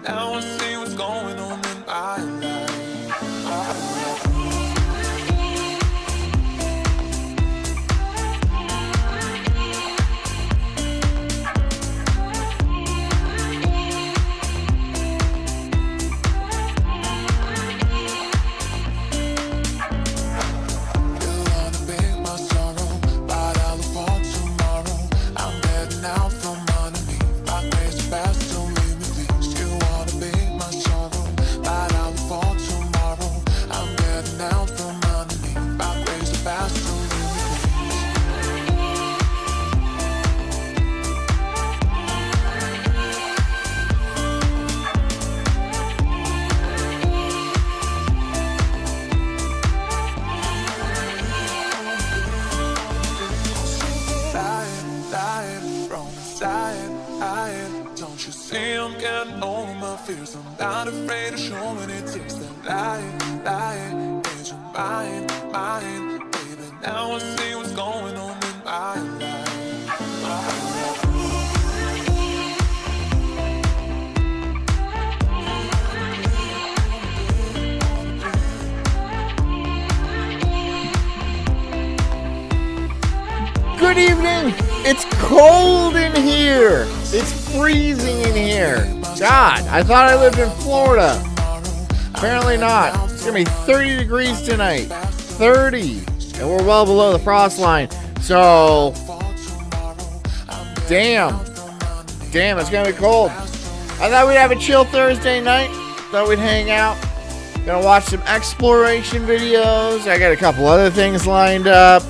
now I see what's going on in my life. Don't you see I'm getting over my fears? I'm not afraid of showing it. Takes that lying, is your mind, baby. Now I see what's going on in my life. Good evening. It's cold in here. It's freezing in here. God, I thought I lived in Florida. Apparently not. It's going to be 30 degrees tonight. 30. And we're well below the frost line. So, damn, it's going to be cold. I thought we'd have a chill Thursday night. Thought we'd hang out. Gonna watch some exploration videos. I got a couple other things lined up.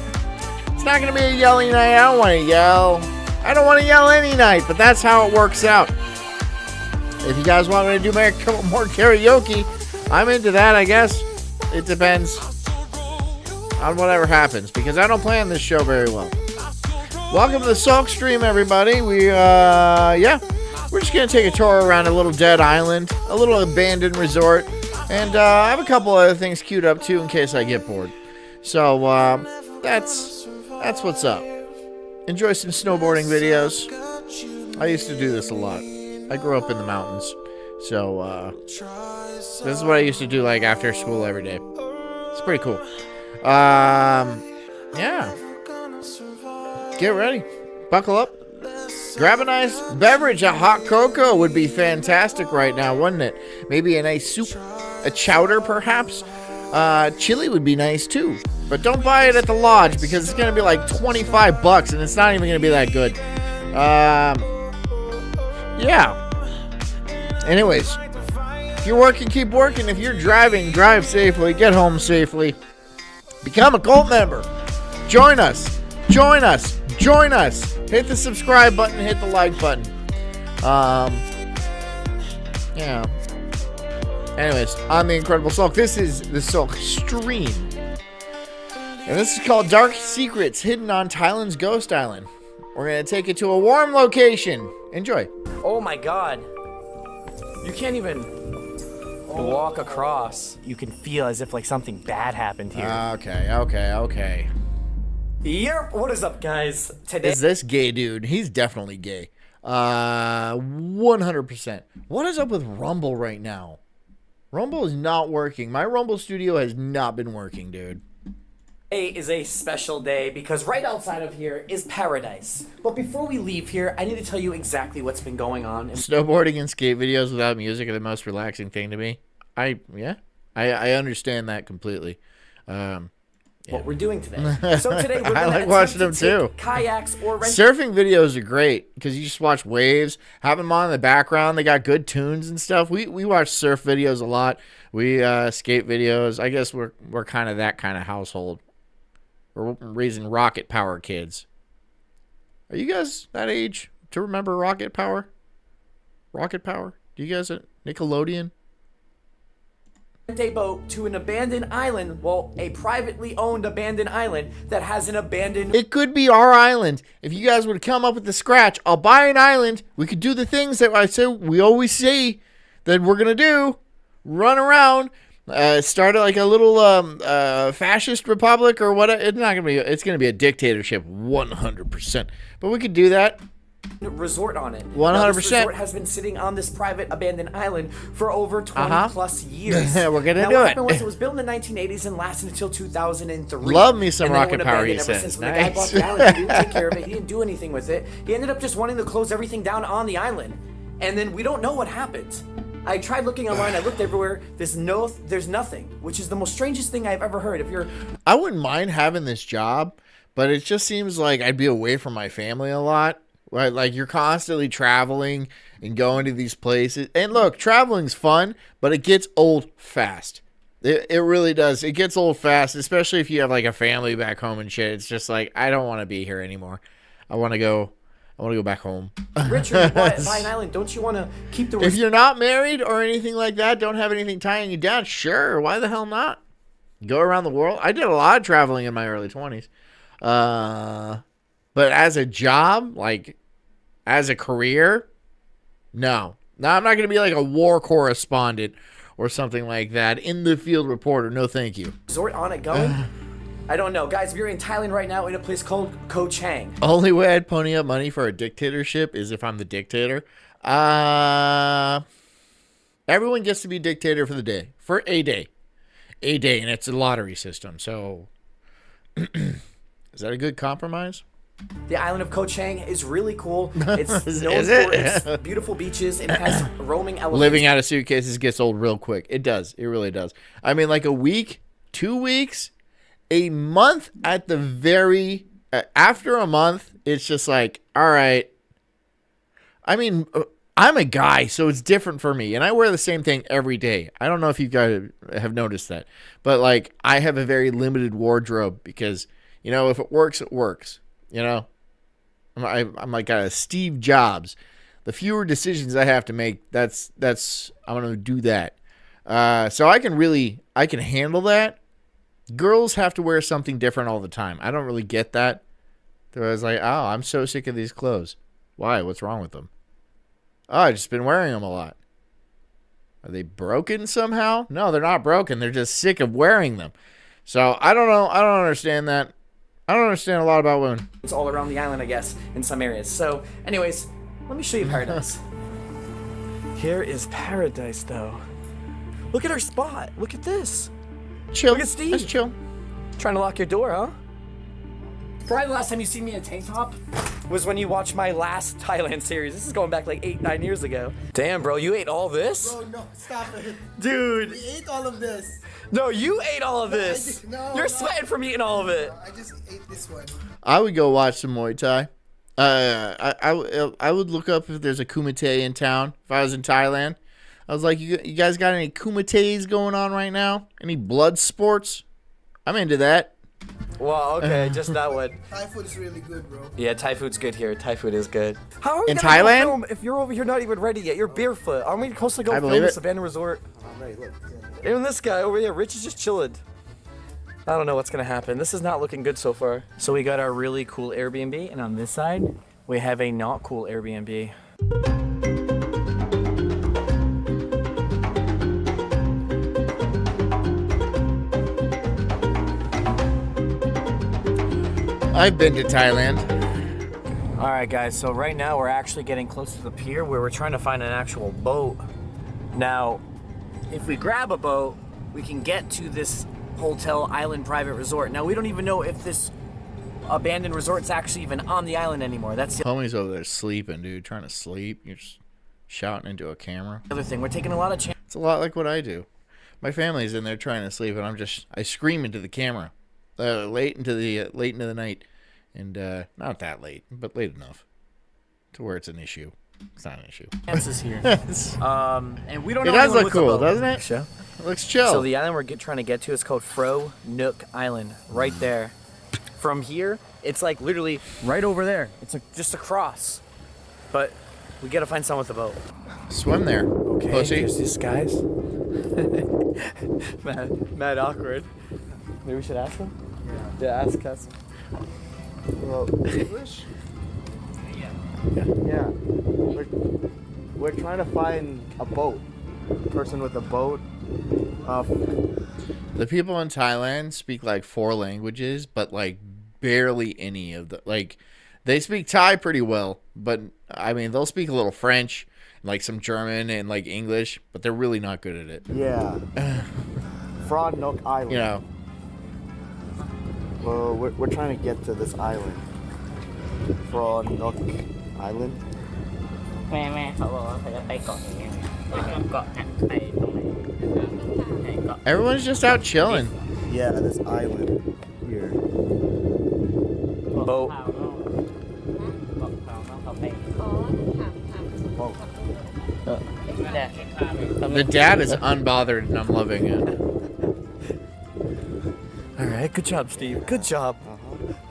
It's not going to be a yelling night. I don't want to yell. I don't want to yell any night, but that's how it works out. If you guys want me to do more karaoke, I'm into that, I guess. It depends on whatever happens, because I don't plan this show very well. Welcome to the Sulk stream, everybody. We're just going to take a tour around a little dead island, a little abandoned resort, and I have a couple other things queued up, too, in case I get bored. So, that's what's up. Enjoy some snowboarding videos. I used to do this a lot. I grew up in the mountains. So, this is what I used to do, like, after school every day. It's pretty cool. Yeah. Get ready. Buckle up. Grab a nice beverage. A hot cocoa would be fantastic right now, wouldn't it? Maybe a nice soup. A chowder, perhaps. Chili would be nice, too. But don't buy it at the lodge, because it's going to be like $25 and it's not even going to be that good. Yeah. Anyways, if you're working, keep working. If you're driving, drive safely. Get home safely. Become a cult member. Join us. Hit the subscribe button. Hit the like button. Yeah. Anyways, I'm the Incredible Sulk. This is the Sulk stream. And this is called Dark Secrets, hidden on Thailand's Ghost Island. We're going to take it to a warm location. Enjoy. Oh my god. You can't even walk across. You can feel as if like something bad happened here. Okay. Yep, what is up, guys? Today Is this gay dude? He's definitely gay. 100%. What is up with Rumble right now? Rumble is not working. My Rumble studio has not been working, dude. is a special day because right outside of here is paradise. But before we leave here, I need to tell you exactly what's been going on. Snowboarding and skate videos without music are the most relaxing thing to me. I understand that completely. What we're doing today. So today we're I gonna like watching them attempt to too. take kayaks or rent. Surfing videos are great because you just watch waves, have them on in the background. They got good tunes and stuff. We watch surf videos a lot. We skate videos. I guess we're kind of that kind of household. We're raising rocket power kids. Are you guys that age to remember rocket power? Rocket power? Do you guys at Nickelodeon? A boat to an abandoned island, well, a privately owned abandoned island that has an abandoned... It could be our island. If you guys would come up with the scratch, I'll buy an island. We could do the things that I say we always say that we're going to do. Run around. Start like a little fascist republic or what. It's not going to be. It's going to be a dictatorship 100%. But we could do that. resort on it. 100%. Now, this resort has been sitting on this private abandoned island for over 20 plus years. We're gonna now, do what it. happened was it was built in the 1980s and lasted until 2003. Love me some And then it rocket went power, abandoned he ever says. since. When the guy bought the island, he didn't take care of it. He didn't do anything with it. He ended up just wanting to close everything down on the island. And then we don't know what happened. I tried looking online. I looked everywhere. There's nothing, which is the most strangest thing I've ever heard. I wouldn't mind having this job, but it just seems like I'd be away from my family a lot. Right? Like you're constantly traveling and going to these places. And look, traveling's fun, but it gets old fast. It really does. It gets old fast, especially if you have like a family back home and shit. It's just like I don't want to be here anymore. I want to go back home. Richard, buy an island. Don't you want to keep the? If you're not married or anything like that, don't have anything tying you down. Sure, why the hell not? Go around the world. I did a lot of traveling in my early 20s. But as a job, like as a career, no. I'm not going to be like a war correspondent or something like that. In the field reporter. No, thank you. Resort on it going? I don't know. Guys, we're in Thailand right now in a place called Koh Chang. Only way I'd pony up money for a dictatorship is if I'm the dictator. Everyone gets to be dictator for the day. For a day. A day, and it's a lottery system. So, is that a good compromise? The island of Koh Chang is really cool. It's known for its beautiful beaches and it has roaming elephants. Living out of suitcases gets old real quick. It does. It really does. I mean, like a week, 2 weeks, a month at the very... after a month, it's just like, all right. I mean, I'm a guy, so it's different for me. And I wear the same thing every day. I don't know if you guys have noticed that. But, like, I have a very limited wardrobe because, you know, if it works, it works. You know, I'm like a Steve Jobs. The fewer decisions I have to make, that's I'm going to do that. So I can handle that. Girls have to wear something different all the time. I don't really get that. So I was like, oh, I'm so sick of these clothes. Why? What's wrong with them? Oh, I've just been wearing them a lot. Are they broken somehow? No, they're not broken. They're just sick of wearing them. So I don't know. I don't understand that. I don't understand a lot about women. It's all around the island, I guess, in some areas. So, anyways, let me show you paradise. Here is paradise, though. Look at our spot. Look at this. Chill. Look at Steve. Let's chill. Trying to lock your door, huh? Probably the last time you see me in a tank top was when you watched my last Thailand series. This is going back like 8-9 years ago. Damn, bro, you ate all this? Bro, no, stop it. Dude. We ate all of this. No, you ate all of this. No, You're sweating from eating all of it. I just ate this one. I would go watch some Muay Thai. I would look up if there's a kumite in town. If I was in Thailand, I was like, you guys got any kumites going on right now? Any blood sports? I'm into that. Well, okay, just that one. Thai food is really good, bro. Yeah, Thai food's good here. Thai food is good. How are we In gonna go Thailand? film if you're over here not even ready yet? You're barefoot. Aren't we supposed to go I film believe this it. abandoned resort? I'm ready, look. Even this guy over here, Rich is just chilling. I don't know what's gonna happen. This is not looking good so far. So we got our really cool Airbnb, and on this side, we have a not cool Airbnb. I've been to Thailand. All right, guys, so right now we're actually getting close to the pier where we're trying to find an actual boat. Now, if we grab a boat, we can get to this hotel island private resort. Now, we don't even know if this abandoned resort's actually even on the island anymore. That's the Homie's over there sleeping, dude. Trying to sleep. You're just shouting into a camera. other thing. We're taking a lot of chances. It's a lot like what I do. My family's in there trying to sleep, and I scream into the camera, late into the night, and not that late, but late enough to where it's an issue. It's not an issue. Chances here. And we don't It know does anyone look with a cool, boat. doesn't it? Sure. It looks chill. So the island we're trying to get to is called Fro Nook Island, right there. From here, it's like literally right over there. It's just across. But we gotta find someone with a boat. Swim there, Okay, pussy. there's these guys. mad awkward. Maybe we should ask them? Yeah, ask us. Well, English? Yeah. We're trying to find a boat. Person with a boat. The people in Thailand speak like 4 languages, but like barely any of the like. They speak Thai pretty well, but I mean, they'll speak a little French, like some German and like English, but they're really not good at it. Yeah. Fraud Nook Island. You know. Well, we're trying to get to this island. Fraud Nook Island. แม่เขาบอกว่าเขาจะไปเกาะอย่างเงี้ยเกาะเนี่ยไปตรงไหนเกาะ Everyone's just out chilling. Yeah, this island here. Boat. เกาะเกาะเขาไป Oh. เนี่ย The dad is unbothered, and I'm loving it. All right, good job, Steve. Good job.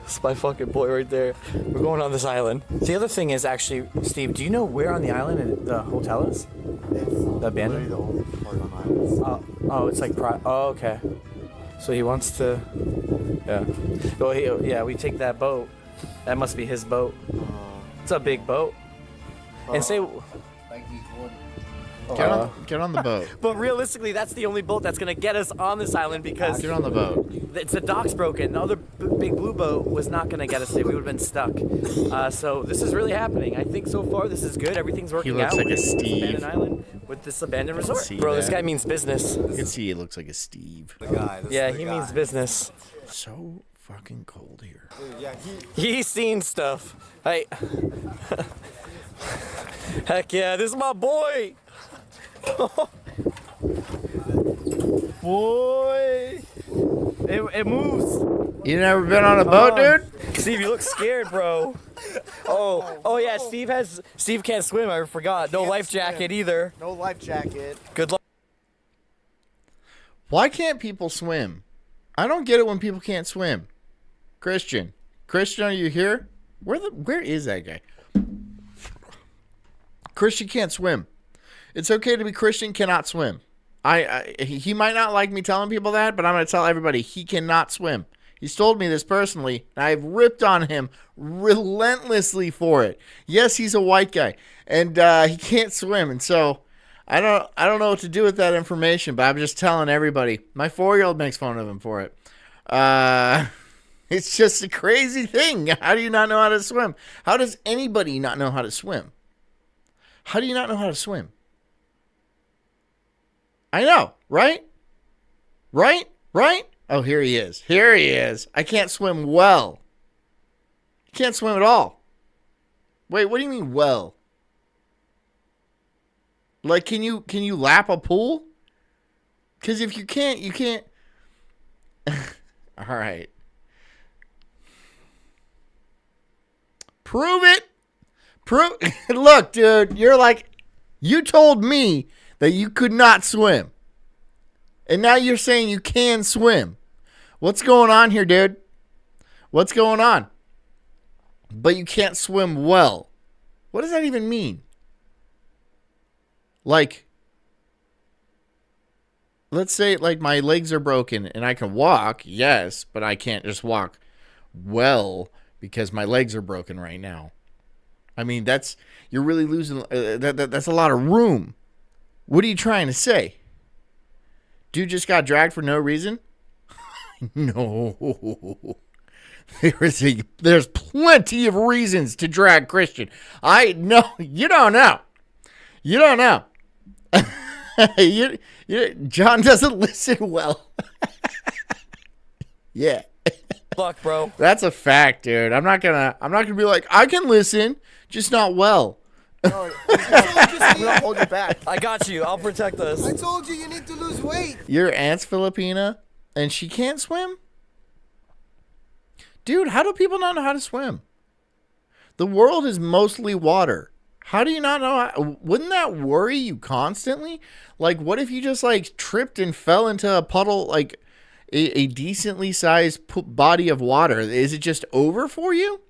That's my fucking boy right there. We're going on this island. The other thing is actually, Steve, do you know where on the island the hotel is? It's The abandoned? literally the only part on island. Oh, it's like oh, okay. So he wants to, yeah. Well, yeah, we take that boat. That must be his boat. It's a big boat. And say, Get on the boat. but realistically, that's the only boat that's gonna get us on this island because Get on the boat. it's the dock's broken. The other big blue boat was not gonna get us there. We would have been stuck. So this is really happening. I think so far this is good. Everything's working looks out. like a with this Steve. abandoned island with this abandoned resort. see Bro, this that. guy means business. You can see it looks like a Steve. Yeah, he means business. So fucking cold here. He's seen stuff. Hey. Heck yeah, this is my boy. Boy. It moves. You never been on a boat, dude? Steve, you look scared, bro. Oh yeah, Steve can't swim, I forgot. No life jacket either. No life jacket. Good luck. Why can't people swim? I don't get it when people can't swim. Christian, are you here? Where is that guy? Christian can't swim. It's okay to be Christian, cannot swim. He might not like me telling people that, but I'm going to tell everybody he cannot swim. He's told me this personally, and I've ripped on him relentlessly for it. Yes, he's a white guy, and he can't swim, and so I don't know what to do with that information, but I'm just telling everybody. My 4-year-old makes fun of him for it. It's just a crazy thing. How do you not know how to swim? How does anybody not know how to swim? How do you not know how to swim? I know, right? Right? Oh, here he is. I can't swim well. Can't swim at all. Wait, what do you mean well? Like, can you lap a pool? Because if you can't, you can't. All right. Prove it. Look, dude, you told me that you could not swim. And now you're saying you can swim. What's going on here, dude? What's going on? But you can't swim well. What does that even mean? Like, let's say like my legs are broken and I can walk, yes, but I can't just walk well because my legs are broken right now. I mean, you're really losing, that's a lot of room. What are you trying to say? Dude just got dragged for no reason? No. There's plenty of reasons to drag Christian. You don't know. John doesn't listen well. Yeah. Luck, bro. That's a fact, dude. I'm not gonna be like, I can listen, just not well. No, I'm gonna hold you back. I got you. I'll protect us. I told you need to lose weight. Your aunt's Filipina and she can't swim? Dude, how do people not know how to swim? The world is mostly water. How do you not know? Wouldn't that worry you constantly? Like, what if you just like tripped and fell into a puddle, like a decently sized body of water? Is it just over for you?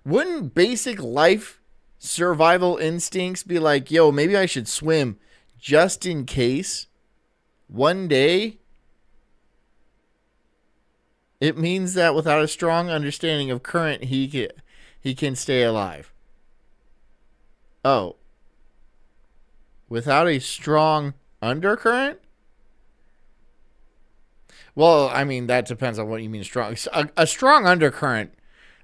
Wouldn't basic life survival instincts be like, yo, maybe I should swim just in case one day it means that without a strong understanding of current, he can stay alive? Oh, without a strong undercurrent? Well, I mean, that depends on what you mean strong. A strong undercurrent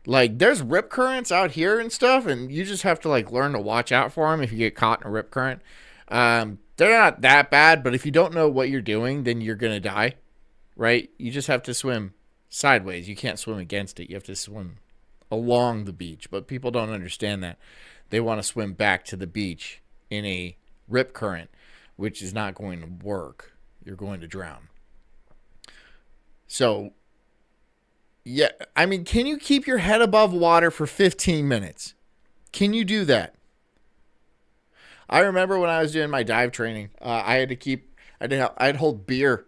Like, there's rip currents out here and stuff, and you just have to, like, learn to watch out for them if you get caught in a rip current. They're not that bad, but if you don't know what you're doing, then you're going to die, right? You just have to swim sideways. You can't swim against it. You have to swim along the beach, but people don't understand that. They want to swim back to the beach in a rip current, which is not going to work. You're going to drown. So, yeah, I mean, can you keep your head above water for 15 minutes? Can you do that? I remember when I was doing my dive training, I'd hold beer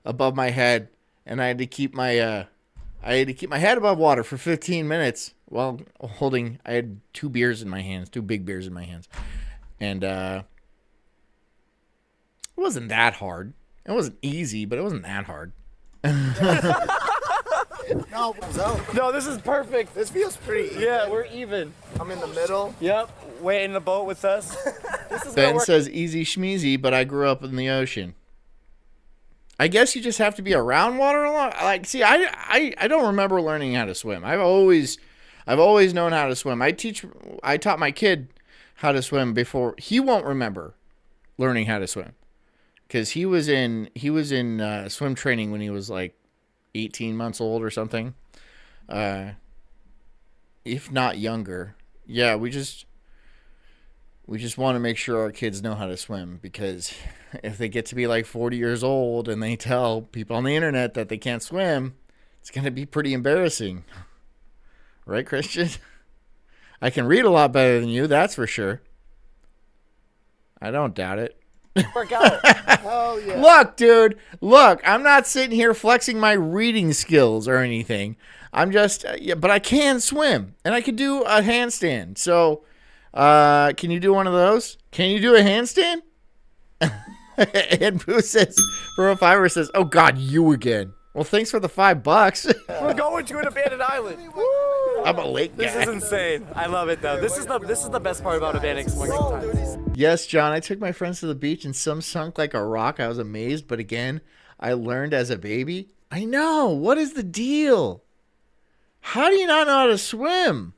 above my head, and I had to keep my head above water for 15 minutes while holding. I had two big beers in my hands, and it wasn't that hard. It wasn't easy, but it wasn't that hard. No, this is perfect. This feels pretty even. Yeah, we're even. I'm in the middle. Yep, way in the boat with us. This is Ben says easy schmeezy, but I grew up in the ocean. I guess you just have to be around water a lot. Like, see, I don't remember learning how to swim. I've always known how to swim. I taught my kid how to swim before. He won't remember learning how to swim because he was in swim training when he was like 18 months old or something, if not younger. Yeah, we just want to make sure our kids know how to swim, because if they get to be like 40 years old and they tell people on the internet that they can't swim, it's going to be pretty embarrassing. Right, Christian? I can read a lot better than you, that's for sure. I don't doubt it. work out. Hell yeah. Look, dude. Look, I'm not sitting here flexing my reading skills or anything. I'm just, but I can swim and I can do a handstand. So, can you do one of those? Can you do a handstand? And Boo says, for a fiver says, "Oh God, you again." Well, thanks for the $5. We're going to an abandoned island. I'm a late guy. This is insane. I love it though. This is the best part about abandoned exploring sometimes. Yes, John, I took my friends to the beach and some sunk like a rock. I was amazed, but again, I learned as a baby. I know. What is the deal? How do you not know how to swim?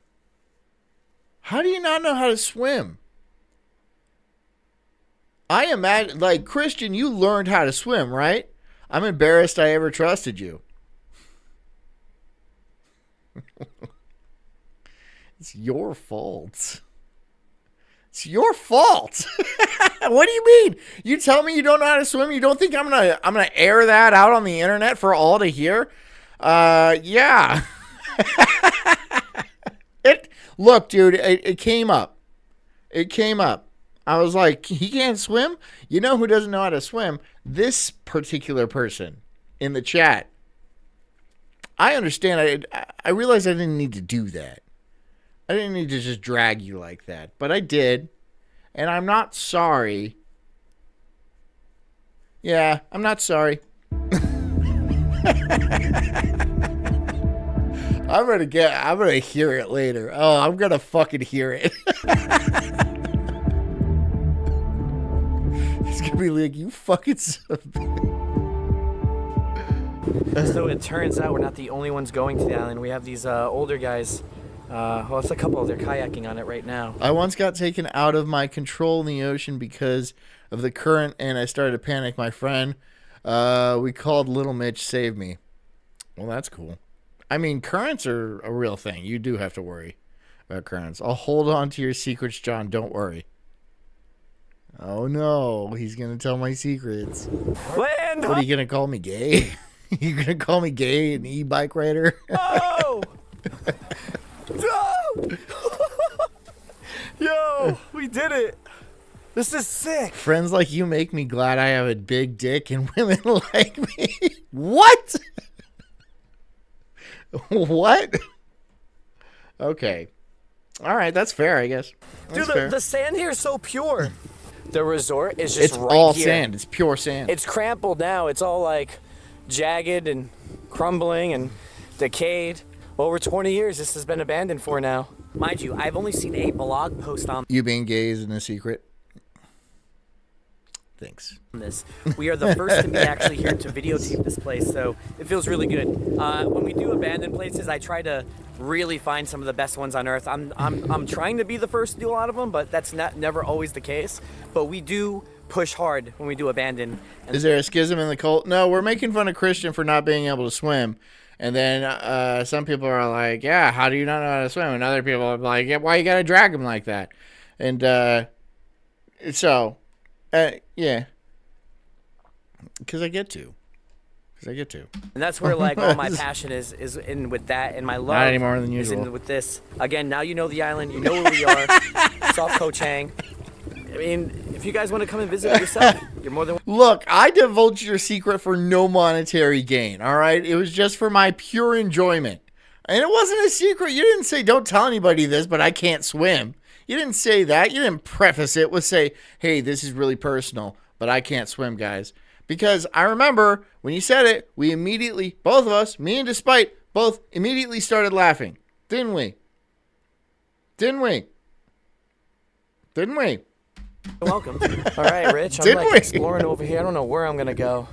How do you not know how to swim? I imagine, like, Christian, you learned how to swim, right? I'm embarrassed I ever trusted you. It's your fault. It's your fault. What do you mean? You tell me you don't know how to swim? You don't think I'm gonna air that out on the internet for all to hear? Yeah. Look, dude, it came up. It came up. I was like, he can't swim? You know who doesn't know how to swim? This particular person in the chat. I understand. I realized I didn't need to do that. I didn't need to just drag you like that. But I did. And I'm not sorry. Yeah, I'm not sorry. I'm gonna hear it later. Oh, I'm gonna fucking hear it. He's gonna be like, you fucking son of a bitch. So it turns out we're not the only ones going to the island. We have these older guys. Well, it's a couple. They're kayaking on it right now. I once got taken out of my control in the ocean because of the current, and I started to panic. My friend, we called Little Mitch, saved me. Well, that's cool. I mean, currents are a real thing. You do have to worry about currents. I'll hold on to your secrets, John. Don't worry. Oh, no. He's going to tell my secrets. Land! What, are you going to call me gay? You going to call me gay, an e-bike rider? Oh! No! Yo, we did it. This is sick. Friends like you make me glad I have a big dick and women like me. What? What? Okay. All right, that's fair, I guess. That's Dude, fair. the sand here is so pure. The resort is just It's right all here. sand. It's pure sand. It's crumpled now. It's all like jagged and crumbling and decayed. Over 20 years, this has been abandoned for now. Mind you, I've only seen a blog post on. You being gay isn't a secret. Thanks. this. We are the first to be actually here to videotape this place, so it feels really good. When we do abandoned places, I try to really find some of the best ones on earth. I'm trying to be the first to do a lot of them, but that's never always the case. But we do push hard when we do abandoned. Is there a schism in the cult? No, we're making fun of Christian for not being able to swim. And then some people are like, yeah, how do you not know how to swim? And other people are like, yeah, why you got to drag him like that? And yeah. Because I get to. And that's where like all my passion is in with that, and my love Not any more than is usual. in with this. Again, now you know the island, you know where we are. Soft Koh Chang. I mean, if you guys want to come and visit yourself, you're more than Look, I divulged your secret for no monetary gain, all right? It was just for my pure enjoyment. And it wasn't a secret. You didn't say, don't tell anybody this, but I can't swim. You didn't say that. You didn't preface it with say, hey, this is really personal, but I can't swim, guys. Because I remember when you said it, we immediately, both of us, me and Despite, both immediately started laughing. Didn't we? Didn't we? Didn't we? welcome. All right, Rich, I'm Did like we? exploring over here. I don't know where I'm gonna go.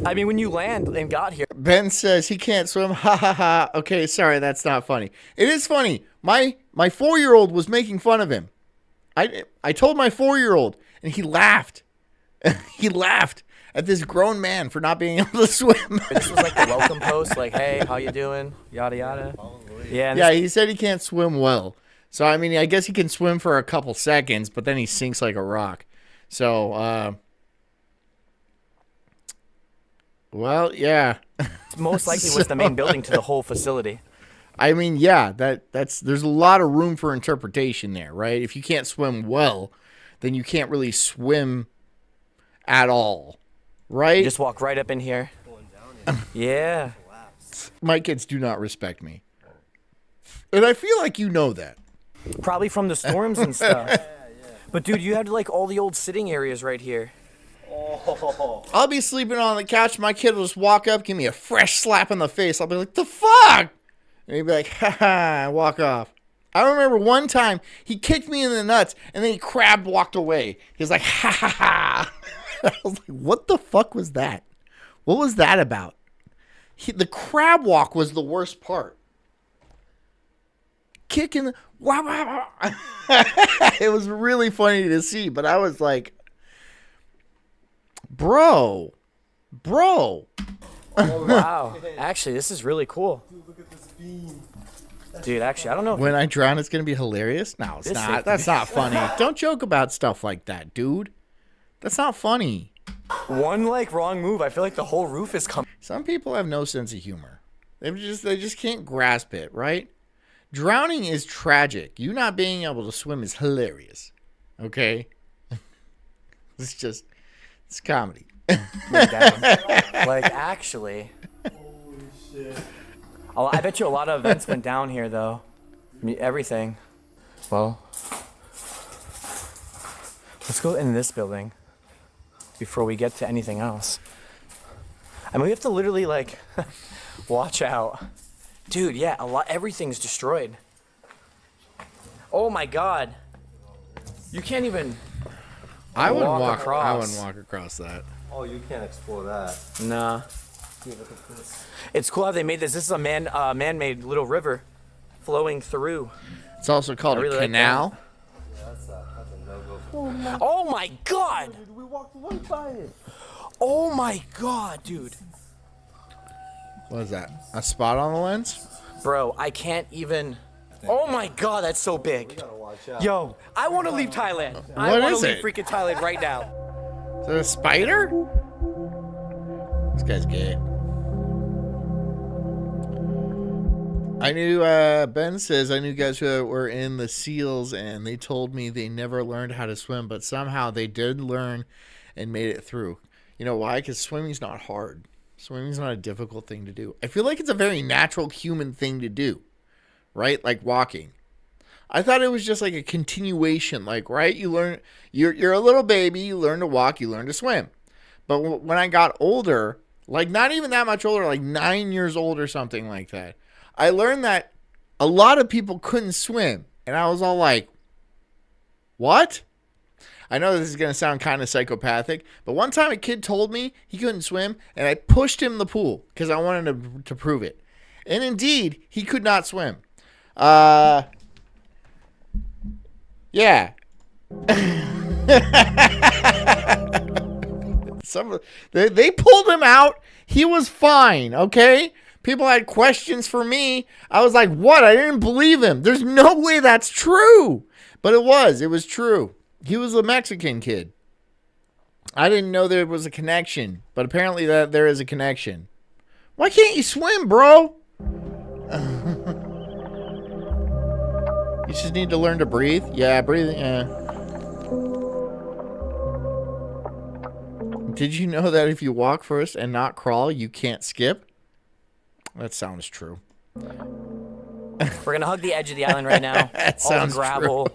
I mean, when you land and got here, Ben says he can't swim. Ha ha ha. Okay, sorry, that's not funny. It is funny. My 4-year-old was making fun of him. I told my 4-year-old, and he laughed. He laughed at this grown man for not being able to swim. this was like the welcome post, like, hey, how you doing? Yada yada. Yeah. And Yeah, he said he can't swim well. So, I mean, I guess he can swim for a couple seconds, but then he sinks like a rock. So, well, yeah. this most likely was the main building to the whole facility. I mean, yeah, that's there's a lot of room for interpretation there, right? If you can't swim well, then you can't really swim at all, right? You just walk right up in here. Yeah. My kids do not respect me. And I feel like you know that. Probably from the storms and stuff. But dude, you had like all the old sitting areas right here. I'll be sleeping on the couch. My kid will just walk up, give me a fresh slap in the face. I'll be like, the fuck? And he'd be like, ha ha, walk off. I remember one time he kicked me in the nuts and then he crab walked away. He was like, ha ha ha. I was like, what the fuck was that? What was that about? The crab walk was the worst part. Kicking the wow, wow, wow. It was really funny to see, but I was like, bro. Oh, wow. Actually, this is really cool. Dude, actually, I don't know. When I drown, it's going to be hilarious? No, it's not. That's not funny. Don't joke about stuff like that, dude. That's not funny. One like wrong move, I feel like the whole roof is coming. Some people have no sense of humor. They just can't grasp it, right? Drowning is tragic. You not being able to swim is hilarious. Okay? It's comedy. Like, actually. Holy shit. I bet you a lot of events went down here, though. I mean, everything. Well, let's go in this building before we get to anything else. I mean, we have to literally, like, watch out. Dude, yeah, everything's destroyed. Oh my god. You can't even I wouldn't walk across. I wouldn't walk across that. Oh, you can't explore that. Nah. Look at this. It's cool how they made this. This is a man-made little river flowing through. It's also called I really a like canal. Yeah, that's a no-go. Oh my god! We walked right by it. Oh my god, dude. What is that? A spot on the lens? Bro, I can't even... Oh my god, that's so big. Gotta watch out. Yo, I want to leave Thailand. I What want is to leave it? freaking Thailand right now. Is it a spider? This guy's gay. I knew, Ben says, I knew guys who were in the SEALs and they told me they never learned how to swim, but somehow they did learn and made it through. You know why? Because swimming's not hard. Swimming's not a difficult thing to do. I feel like it's a very natural human thing to do, right? Like walking. I thought it was just like a continuation, like, right? You learn, you're a little baby, you learn to walk, you learn to swim. But when I got older, like not even that much older, like 9 years old or something like that, I learned that a lot of people couldn't swim. And I was all like, what? I know this is going to sound kind of psychopathic, but one time a kid told me he couldn't swim, and I pushed him in the pool because I wanted to prove it. And indeed, he could not swim. Yeah. They pulled him out. He was fine, okay? People had questions for me. I was like, what? I didn't believe him. There's no way that's true. But it was. It was true. He was a Mexican kid. I didn't know there was a connection. But apparently that there is a connection. Why can't you swim, bro? You just need to learn to breathe. Yeah, breathing. Yeah. Did you know that if you walk first and not crawl, you can't skip? That sounds true. We're going to hug the edge of the island right now. That all the sounds gravel, true.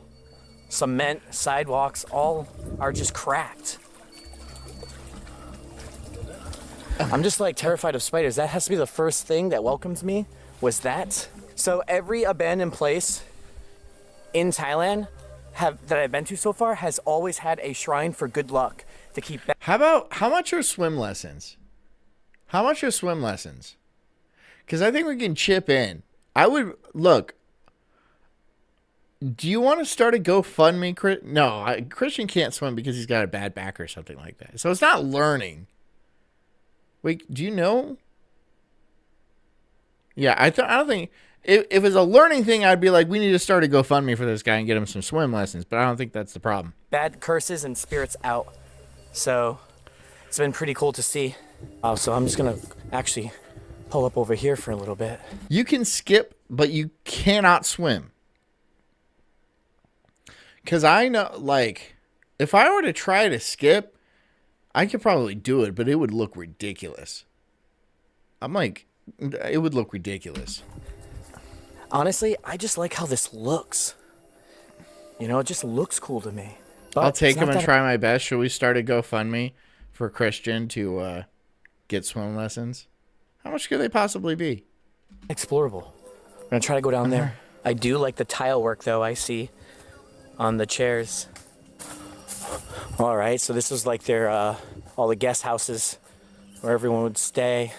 cement, sidewalks, all are just cracked. I'm just like terrified of spiders. That has to be the first thing that welcomes me, was that. So every abandoned place in Thailand that I've been to so far has always had a shrine for good luck to keep back. How much are swim lessons? How much are swim lessons? Because I think we can chip in. I would look. Do you want to start a GoFundMe? No, Christian can't swim because he's got a bad back or something like that. So it's not learning. Wait, do you know? Yeah, I don't think if it's a learning thing, I'd be like, we need to start a GoFundMe for this guy and get him some swim lessons. But I don't think that's the problem. Bad curses and spirits out. So it's been pretty cool to see. So I'm just gonna actually pull up over here for a little bit. You can skip, but you cannot swim. Because I know, like, if I were to try to skip, I could probably do it, but it would look ridiculous. I'm like, it would look ridiculous. Honestly, I just like how this looks. You know, it just looks cool to me. But I'll take him and try my best. Should we start a GoFundMe for Christian to get swim lessons? How much could they possibly be? Explorable. I'm going to try to go down there. I do like the tile work, though, I see on the chairs. All right, so this is like their all the guest houses where everyone would stay.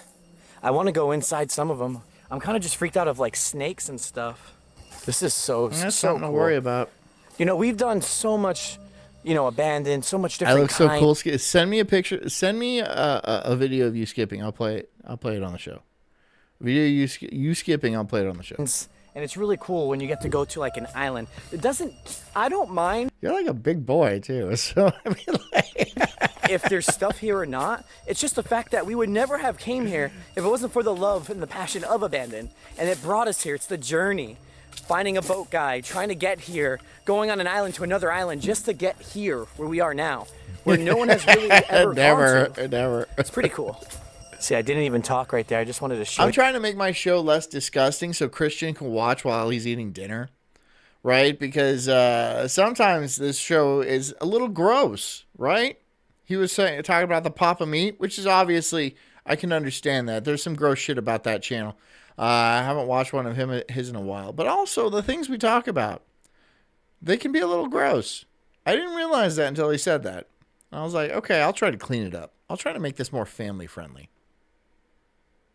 I want to go inside some of them. I'm kind of just freaked out of like snakes and stuff. This is That's so something cool. to worry about. You know, we've done so much, you know, abandoned, so much I different look so cool. Send me a picture. Send me a video of you skipping. I'll play it. I'll play it on the show. Video you skipping. I'll play it on the show. And it's really cool when you get to go to like an island. I don't mind. You're like a big boy too. So I mean, like, if there's stuff here or not. It's just the fact that we would never have came here if it wasn't for the love and the passion of abandon. And it brought us here. It's the journey. Finding a boat guy, trying to get here, going on an island to another island just to get here where we are now, where no one has really ever gone to. Never. It's pretty cool. See, I didn't even talk right there. I just wanted to show I'm trying to make my show less disgusting so Christian can watch while he's eating dinner, right? Because sometimes this show is a little gross, right? He was talking about the Papa meat, which is obviously, I can understand that. There's some gross shit about that channel. I haven't watched one of his in a while. But also, the things we talk about, they can be a little gross. I didn't realize that until he said that. I was like, okay, I'll try to clean it up. I'll try to make this more family friendly.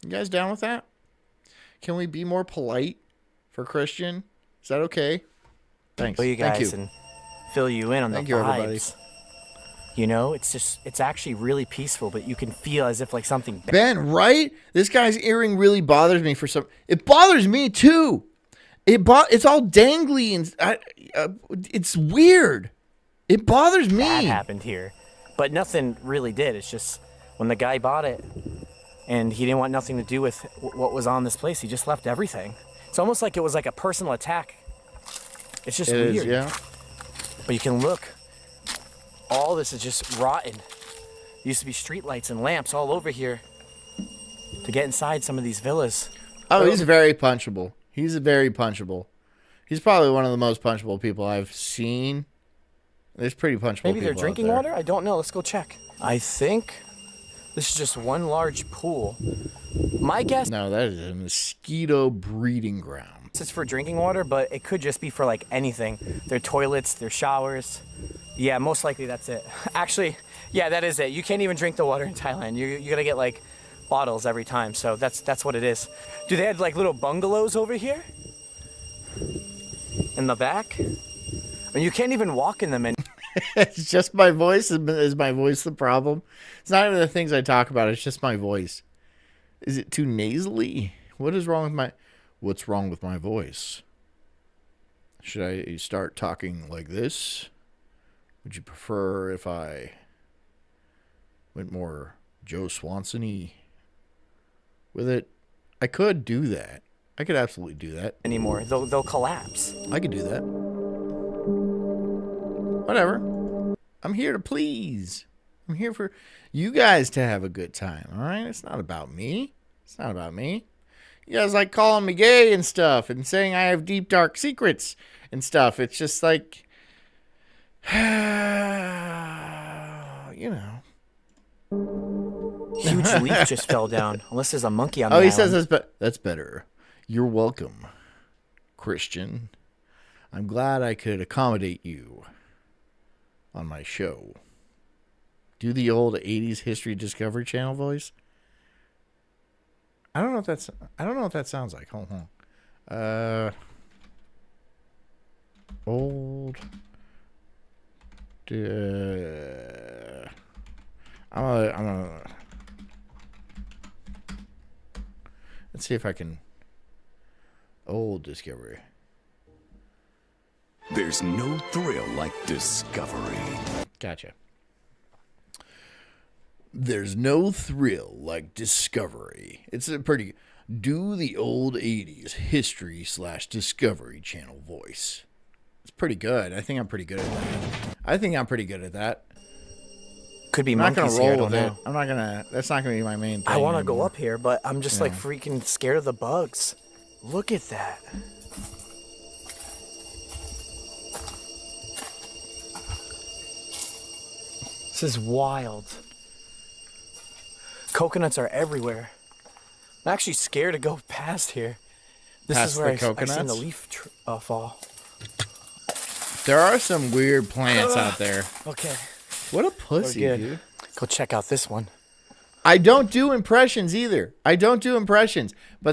You guys down with that? Can we be more polite for Christian? Is that okay? Thanks. you Thank guys you. and fill you in on Thank the you, vibes. everybody. You know, it's actually really peaceful, but you can feel as if like something. Ben, right? This guy's earring really bothers me for some. It bothers me too. It's all dangly and it's weird. It bothers me. Bad happened here, but nothing really did. It's just when the guy bought it, and he didn't want nothing to do with what was on this place. He just left everything. It's almost like it was like a personal attack. It's just weird. Is, yeah. But you can look. All this is just rotten. Used to be street lights and lamps all over here to get inside some of these villas. Oh, he's very punchable. He's very punchable. He's probably one of the most punchable people I've seen. There's pretty punchable people. Maybe they're out drinking there. water? I don't know. Let's go check. I think this is just one large pool. My guess No, that is a mosquito breeding ground. is for drinking water, but it could just be for like anything. Their toilets, their showers. Yeah, most likely that's it. Actually, yeah, that is it. You can't even drink the water in Thailand. You gotta get like bottles every time. So that's what it is. Do they have like little bungalows over here? In the back? And you can't even walk in them. It's just my voice. Is my voice the problem? It's not even the things I talk about. It's just my voice. Is it too nasally? What's wrong with my voice? Should I start talking like this? Would you prefer if I went more Joe Swanson-y with it? I could do that. I could absolutely do that. Anymore. They'll collapse. I could do that. Whatever. I'm here to please. I'm here for you guys to have a good time, all right? It's not about me. It's not about me. You guys like calling me gay and stuff and saying I have deep, dark secrets and stuff. It's just like, you know. Huge leaf just fell down. Unless there's a monkey on the Oh, he island. says that's better. You're welcome, Christian. I'm glad I could accommodate you on my show. Do the old 80s History Discovery Channel voice. I don't know what that sounds like. Hold on. Old. I'm gonna. Let's see if I can. Old Discovery. There's no thrill like discovery. Gotcha. There's no thrill like discovery. It's a pretty. Do the old 80s History / Discovery Channel voice. It's pretty good. I think I'm pretty good at that. Could be I'm not monkeys gonna here. I roll don't with know. it. I'm not gonna. That's not gonna be my main thing. I want to go anymore. up here, but I'm just like freaking scared of the bugs. Look at that. This is wild. Coconuts are everywhere. I'm actually scared to go past here. This Past is where the I've seen the coconuts? leaf fall. There are some weird plants out there. Okay, What a pussy, we're good. dude. Go check out this one. I don't do impressions either. But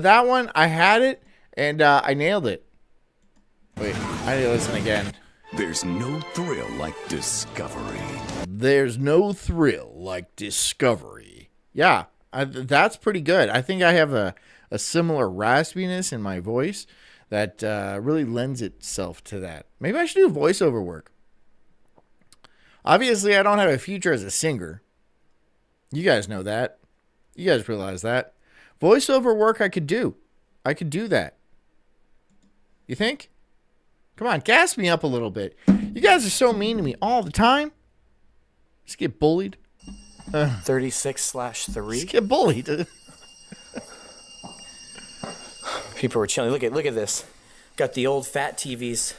that one, I had it, and I nailed it. Wait, I need to listen again. There's no thrill like discovery. There's no thrill like discovery. Yeah, that's pretty good. I think I have a similar raspiness in my voice that really lends itself to that. Maybe I should do voiceover work. Obviously, I don't have a future as a singer. You guys know that. You guys realize that. Voiceover work I could do. I could do that. You think? Come on, gas me up a little bit. You guys are so mean to me all the time. Just get bullied. 36/3. Just get bullied. People were chilling. Look at this. Got the old fat TVs.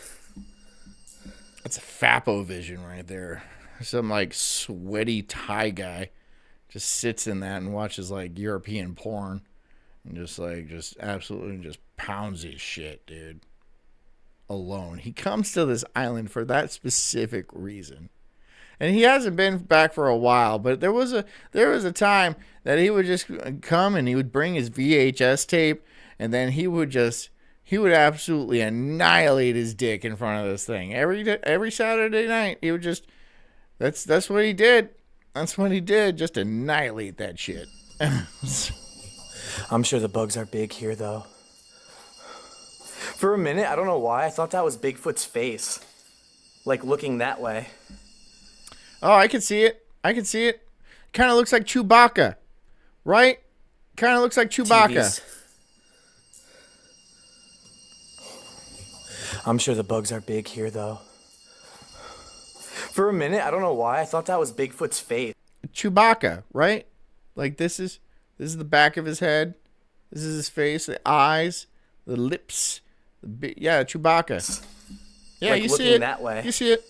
That's a Fapo vision right there. Some like sweaty Thai guy just sits in that and watches like European porn and just absolutely just pounds his shit, dude. Alone. He comes to this island for that specific reason. And he hasn't been back for a while, but there was a time that he would just come and he would bring his VHS tape and then he would absolutely annihilate his dick in front of this thing. Every Saturday night, he would just that's what he did. That's what he did, just annihilate that shit. I'm sure the bugs are big here, though. For a minute, I don't know why, I thought that was Bigfoot's face. Like, looking that way. Oh, I can see it. Kind of looks like Chewbacca, right? Kind of looks like Chewbacca. TVs. I'm sure the bugs are big here, though. For a minute, I don't know why, I thought that was Bigfoot's face. Chewbacca, right? Like this is the back of his head. This is his face, the eyes, the lips. Chewbacca. Yeah, Like you see looking it. that way. You see it.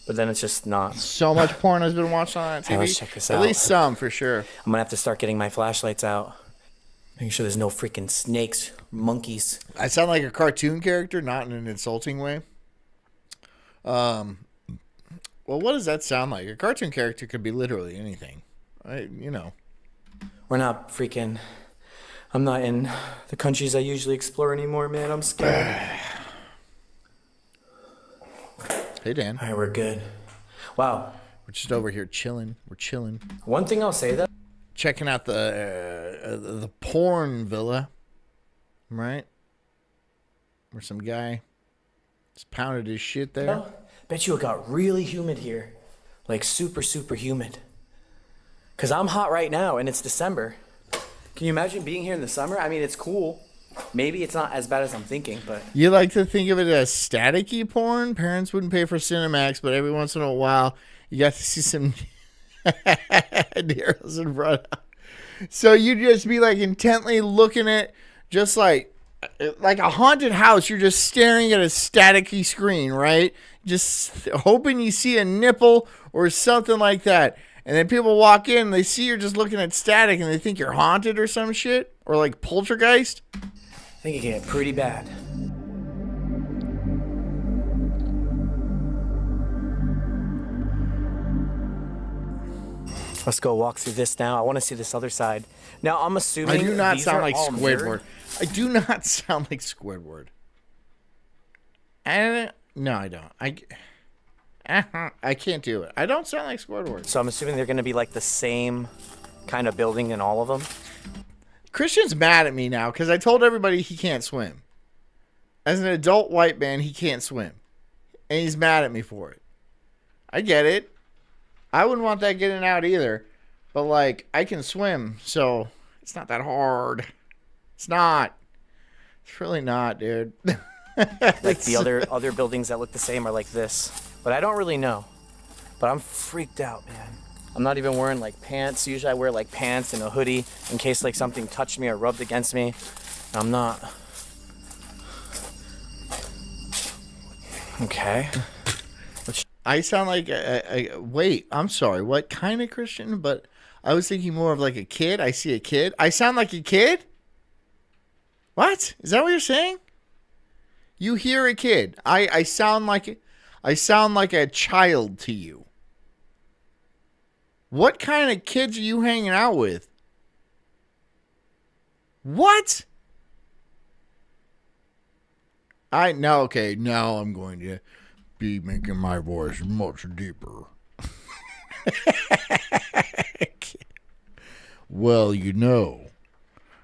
But then it's just not. So much porn has been watched on that TV. Hey, let's check this At out. least some, for sure. I'm gonna have to start getting my flashlights out. Making sure there's no freaking snakes, monkeys. I sound like a cartoon character, not in an insulting way. Well, what does that sound like? A cartoon character could be literally anything. You know. We're not freaking... I'm not in the countries I usually explore anymore, man. I'm scared. Hey, Dan. All right, we're good. Wow. We're just over here chilling. We're chilling. One thing I'll say, though. Checking out the porn villa. Right? Where some guy just pounded his shit there. Oh, bet you it got really humid here. Like super, super humid. Because I'm hot right now, and it's December. Can you imagine being here in the summer? I mean, it's cool. Maybe it's not as bad as I'm thinking, but... You like to think of it as staticky porn? Parents wouldn't pay for Cinemax, but every once in a while, you got to see some... Daryl's in front of... So you'd just be like intently looking at just like a haunted house. You're just staring at a staticky screen, right? Just hoping you see a nipple or something like that. And then people walk in and they see you're just looking at static and they think you're haunted or some shit. Or like poltergeist. I think it can get pretty bad. Let's go walk through this now. I want to see this other side. Now, I'm assuming I do not these sound are like all Squidward. mirrored. I do not sound like Squidward. No, I don't. I can't do it. I don't sound like Squidward. So I'm assuming they're going to be like the same kind of building in all of them. Christian's mad at me now because I told everybody he can't swim. As an adult white man, he can't swim. And he's mad at me for it. I get it. I wouldn't want that getting out either. But, like, I can swim, so it's not that hard. It's not. It's really not, dude. Like the other buildings that look the same are like this. But I don't really know. But I'm freaked out, man. I'm not even wearing, like, pants. Usually I wear, like, pants and a hoodie in case, like, something touched me or rubbed against me. I'm not. Okay. I sound like wait, I'm sorry. What kind of Christian? But I was thinking more of like a kid. I see a kid. I sound like a kid? What? Is that what you're saying? You hear a kid. I sound like a child to you. What kind of kids are you hanging out with? What? Okay, now I'm going to be making my voice much deeper. Well,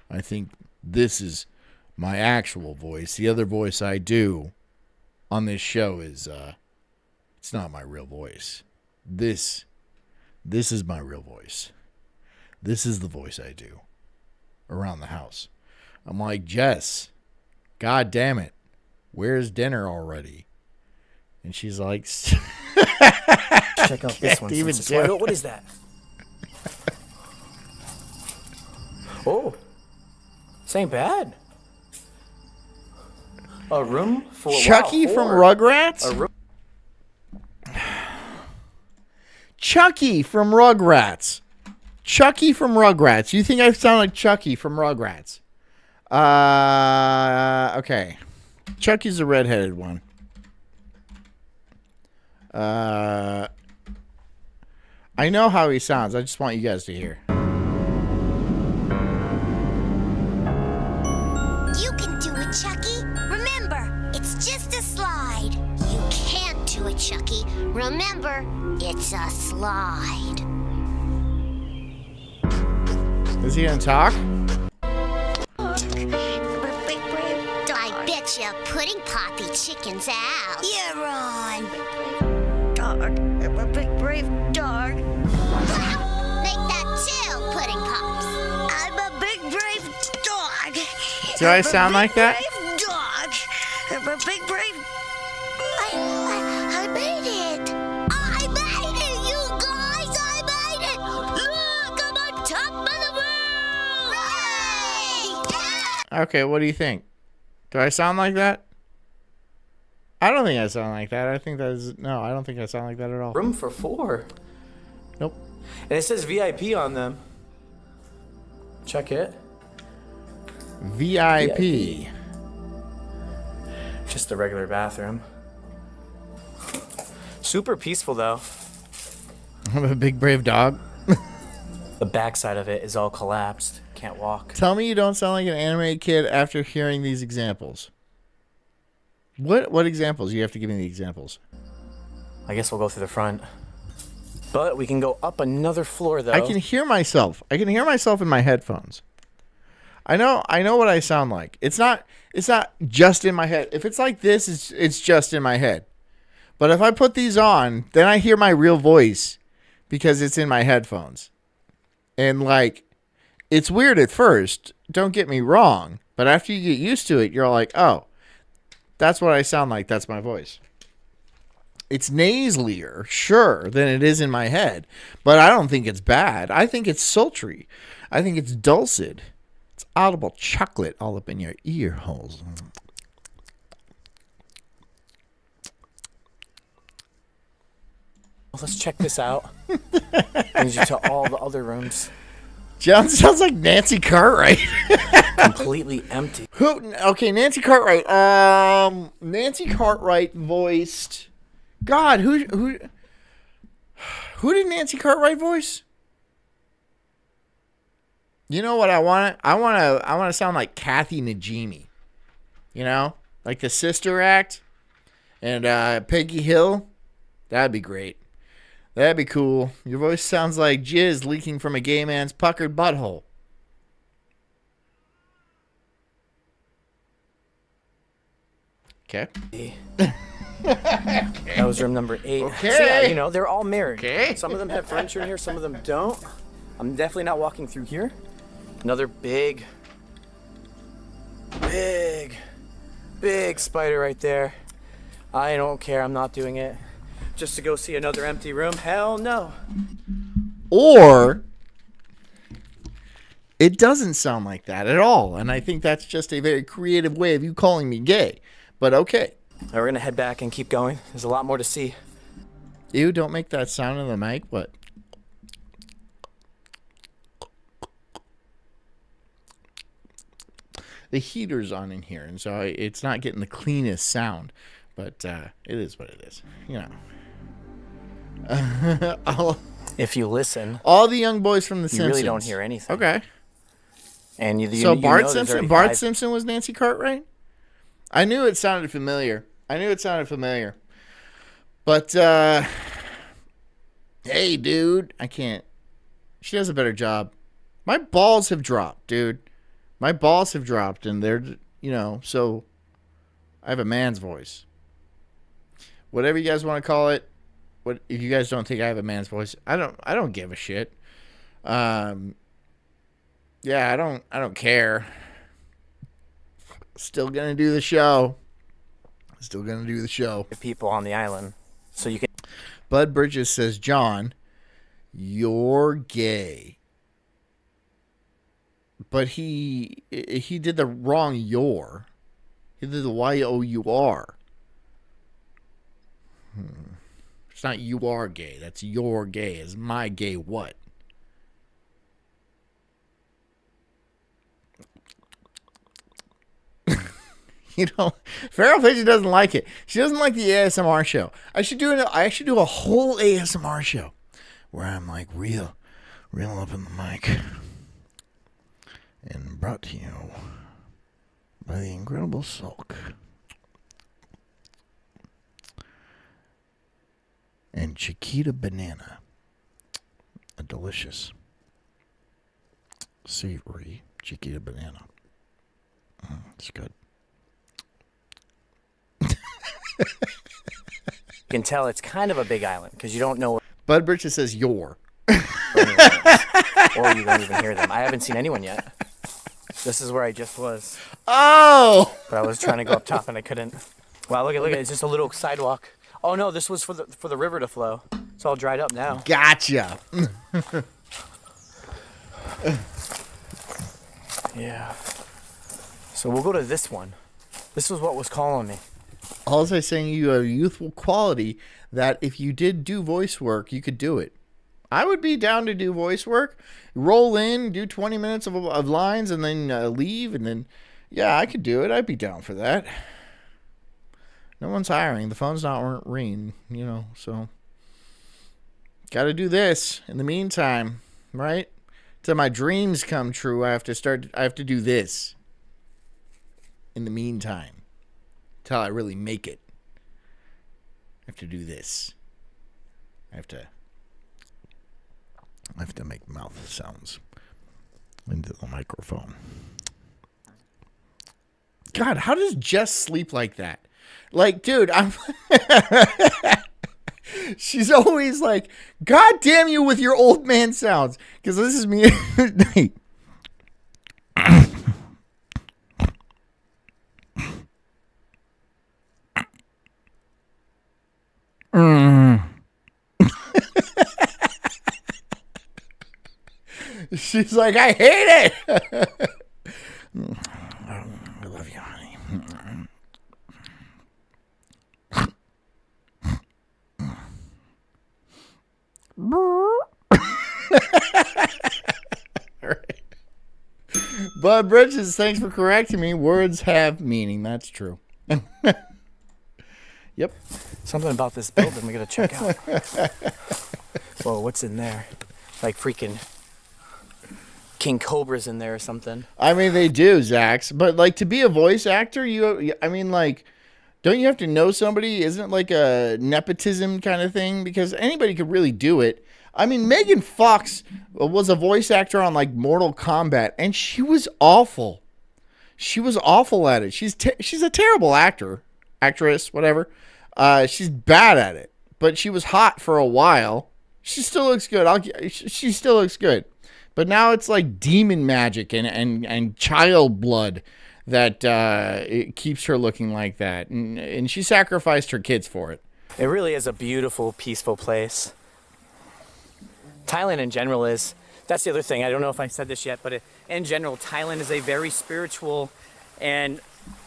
I think this is my actual voice. The other voice I do on this show is, it's not my real voice. This is my real voice. This is the voice I do around the house. I'm like, Jess, God damn it. Where's dinner already? And she's like, check out this one. What is that? Oh, this ain't bad. A room for Chucky from Rugrats? Chucky from Rugrats. Chucky from Rugrats. You think I sound like Chucky from Rugrats? Okay. Chucky's the redheaded one. I know how he sounds. I just want you guys to hear. You can do it, Chucky. Remember, it's just a slide. You can't do it, Chucky. Remember, it's a slide. Is he gonna talk? I bet you Pudding Poppy chicken's out. You're on. Dog. I'm a big brave dog. Make that two, Pudding Pops. I'm a big brave dog. Do I sound like that? Brave dog. I'm a big brave. I made it. I made it, you guys. I made it. Look, I'm on top of the world. Okay, what do you think? Do I sound like that? I don't think I sound like that. I don't think I sound like that at all. Room for 4. Nope. And it says VIP on them. Check it. VIP. Just a regular bathroom. Super peaceful though. I'm a big brave dog. The backside of it is all collapsed. Can't walk. Tell me you don't sound like an animated kid after hearing these examples. What examples? You have to give me the examples. I guess we'll go through the front. But we can go up another floor though. I can hear myself. I can hear myself in my headphones. I know what I sound like. It's not just in my head. If it's like this, it's just in my head. But if I put these on, then I hear my real voice because it's in my headphones. And like, it's weird at first, don't get me wrong, but after you get used to it, you're like, oh, that's what I sound like. That's my voice. It's nasalier, sure, than it is in my head, but I don't think it's bad. I think it's sultry. I think it's dulcet. It's audible chocolate all up in your ear holes. Well, let's check this out. Brings you to all the other rooms. John sounds like Nancy Cartwright. Completely empty. Who? Okay, Nancy Cartwright. Nancy Cartwright voiced. God, who did Nancy Cartwright voice? You know what I want? I want to sound like Kathy Najimy. You know, like the Sister Act and Peggy Hill. That'd be great. That'd be cool. Your voice sounds like jizz leaking from a gay man's puckered butthole. Okay. That was room number 8. Okay. So yeah, you know, they're all mirrored. Okay. Some of them have furniture in here, some of them don't. I'm definitely not walking through here. Another big spider right there. I don't care. I'm not doing it. Just to go see another empty room? Hell no. Or it doesn't sound like that at all. And I think that's just a very creative way of you calling me gay. But okay. Now we're going to head back and keep going. There's a lot more to see. Ew, don't make that sound in the mic. What? The heater's on in here, and so it's not getting the cleanest sound. But it is what it is. You know. If you listen, all the young boys from The Simpsons. You really don't hear anything. Okay. And so Bart Simpson. Bart Simpson was Nancy Cartwright. I knew it sounded familiar. But hey, dude, I can't. She does a better job. My balls have dropped, dude. My balls have dropped, and they're, you know, so I have a man's voice. Whatever you guys want to call it. What if you guys don't think I have a man's voice? I don't give a shit. Yeah, I don't care. Still gonna do the show. People on the island, so you can. Bud Bridges says, John, you're gay. But he did the wrong your. He did the Y-O-U-R. It's not you are gay. That's your gay. It's my gay what? You know, Feral Pigeon doesn't like it. She doesn't like the ASMR show. I should do a whole ASMR show where I'm like real up in the mic. And brought to you by the incredible Sulk. And Chiquita Banana. A delicious, savory Chiquita Banana. It's good. You can tell it's kind of a big island because you don't know. Bud Bridges says your. Or you don't even hear them. I haven't seen anyone yet. This is where I just was. Oh! But I was trying to go up top and I couldn't. Wow, look at it. It's just a little sidewalk. Oh no, this was for the river to flow. It's all dried up now. Gotcha. Yeah. So we'll go to this one. This was what was calling me. All I saying, you have a youthful quality that if you did do voice work, you could do it. I would be down to do voice work. Roll in, do 20 minutes of lines, and then leave, and then, yeah, I could do it. I'd be down for that. No one's hiring. The phone's not ringing, you know, so got to do this in the meantime, right? Till my dreams come true, I have to do this in the meantime. Till I really make it. I have to do this. I have to make mouth sounds into the microphone. God, how does Jess sleep like that? Like, dude, I'm she's always like, God damn you with your old man sounds. Because this is me at night. She's like, I hate it. I love you, honey. Right. Bud Bridges, thanks for correcting me. Words have meaning. That's true. Yep. Something about this building we gotta check out. Whoa, what's in there? Like freaking King Cobra's in there or something. I mean, they do, Zax. But, like, to be a voice actor, don't you have to know somebody? Isn't it like a nepotism kind of thing? Because anybody could really do it. I mean, Megan Fox was a voice actor on, like, Mortal Kombat, and she was awful. She was awful at it. She's a terrible actress, whatever. She's bad at it. But she was hot for a while. She still looks good. She still looks good. But now it's like demon magic and child blood that it keeps her looking like that. And she sacrificed her kids for it. It really is a beautiful, peaceful place. Thailand in general is. That's the other thing. I don't know if I said this yet, but in general, Thailand is a very spiritual, and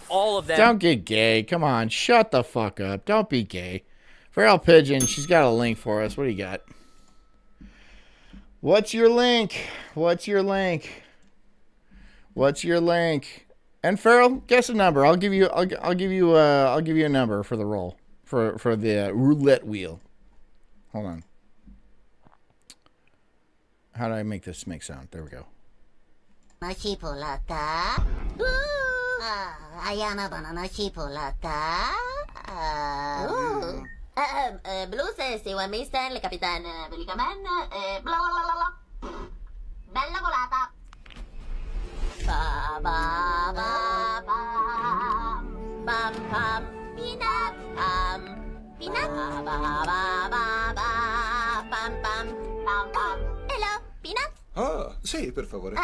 all of them. Don't get gay. Come on. Shut the fuck up. Don't be gay. Feral Pigeon, she's got a link for us. What do you got? What's your link? What's your link? What's your link? And Feral, guess a number. I'll give you a number for the roll for the roulette wheel. Hold on. How do I make this make sound? There we go. Blue says si one me Stanley Capitan Belicaman bla bla bla bla bella volata ba ba ba ba bam pam peanut peanut ba ba ba ba pam pam pam pam. Hello, peanut. Ah, sì, per favore.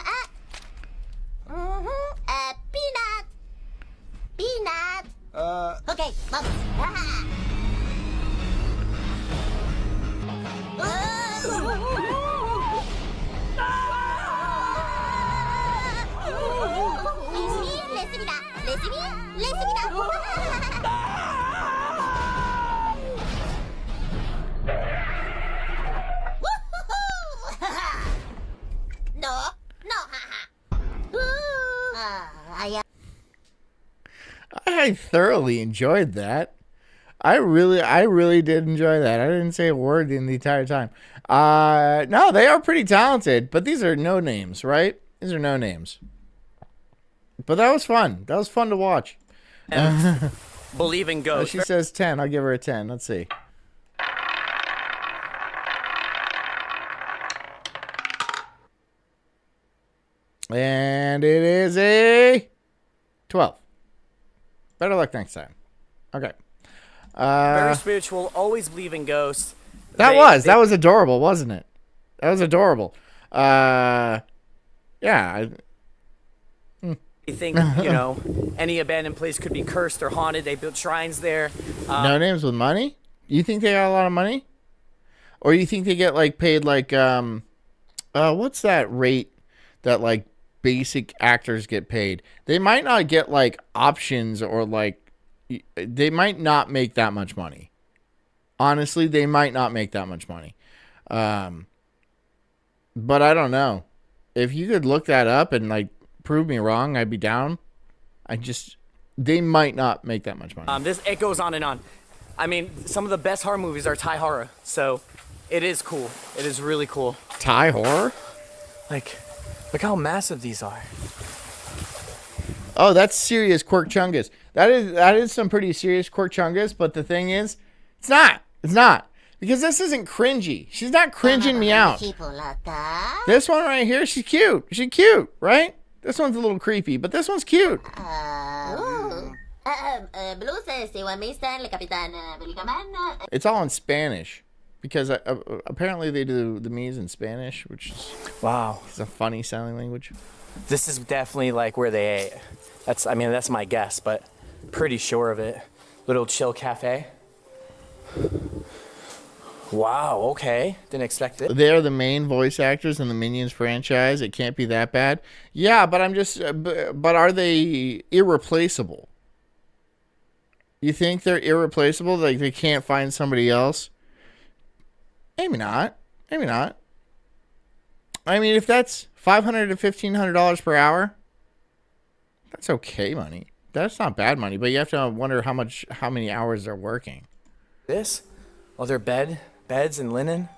Peanut peanut. Okay, bubbles. I thoroughly enjoyed that. I really did enjoy that. I didn't say a word in the entire time. No, they are pretty talented, but these are no names, right? These are no names. But that was fun. That was fun to watch. Believe in ghosts. She says 10. I'll give her a 10. Let's see. And it is a 12. Better luck next time. Okay. Very spiritual, always believe in ghosts. That was adorable, wasn't it? That was adorable. Yeah. They think, any abandoned place could be cursed or haunted. They built shrines there. No names with money? You think they got a lot of money? Or you think they get paid what's that rate that basic actors get paid? They might not get options or they might not make that much money. Honestly, they might not make that much money. But I don't know. If you could look that up and prove me wrong, I'd be down. they might not make that much money. It goes on and on. I mean, some of the best horror movies are Thai horror, so it is cool. It is really cool. Thai horror? Like, look how massive these are. Oh, that's serious Quirk Chungus. That is some pretty serious Quirk Chungus, but the thing is, it's not. It's not. Because this isn't cringy. She's not cringing me out. This one right here, she's cute. She's cute, right? This one's a little creepy, but this one's cute. It's all in Spanish. Because apparently they do the me's in Spanish, which is, wow, it's a funny sounding language. This is definitely like where they ate. That's my guess, but pretty sure of it. Little chill cafe. Wow, okay. Didn't expect it. They're the main voice actors in the Minions franchise. It can't be that bad. Yeah, but but are they irreplaceable? You think they're irreplaceable? Like they can't find somebody else? Maybe not. Maybe not. I mean, if that's $500 to $1,500 per hour, that's okay money. That's not bad money, but you have to wonder how many hours they're working. This? Other beds and linen.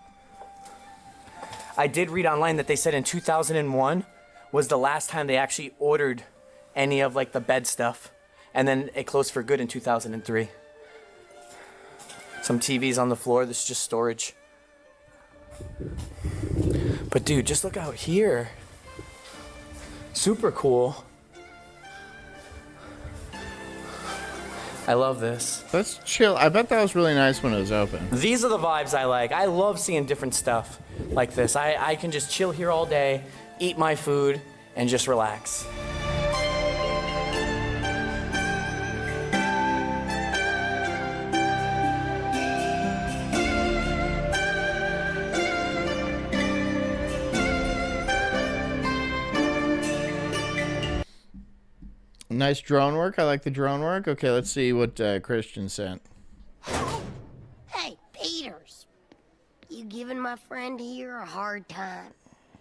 I did read online that they said in 2001 was the last time they actually ordered any of like the bed stuff, and then it closed for good in 2003. Some TVs on the floor. This is just storage. But dude, just look out here. Super cool. I love this. Let's chill. I bet that was really nice when it was open. These are the vibes I like. I love seeing different stuff like this. I can just chill here all day, eat my food, and just relax. Nice drone work. I like the drone work. Okay, let's see what Christian sent. Hey, Peters. You giving my friend here a hard time?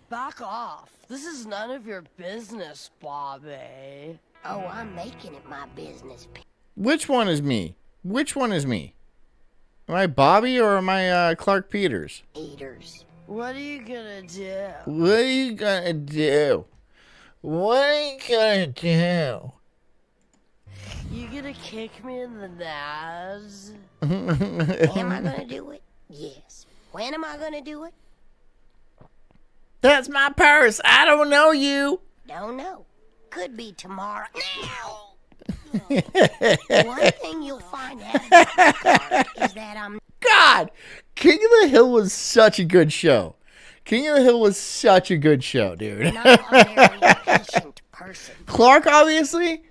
Back off. This is none of your business, Bobby. Oh, I'm making it my business. Which one is me? Which one is me? Am I Bobby or am I Clark Peters? Peters. What are you gonna do? What are you gonna do? What are you gonna do? You gonna kick me in the nads? Am I gonna do it? Yes. When am I gonna do it? That's my purse. I don't know you. Don't know. Could be tomorrow. Now! One thing you'll find out about me, Clark, is that I'm... God! King of the Hill was such a good show. King of the Hill was such a good show, dude. not a very patient person. Clark, obviously.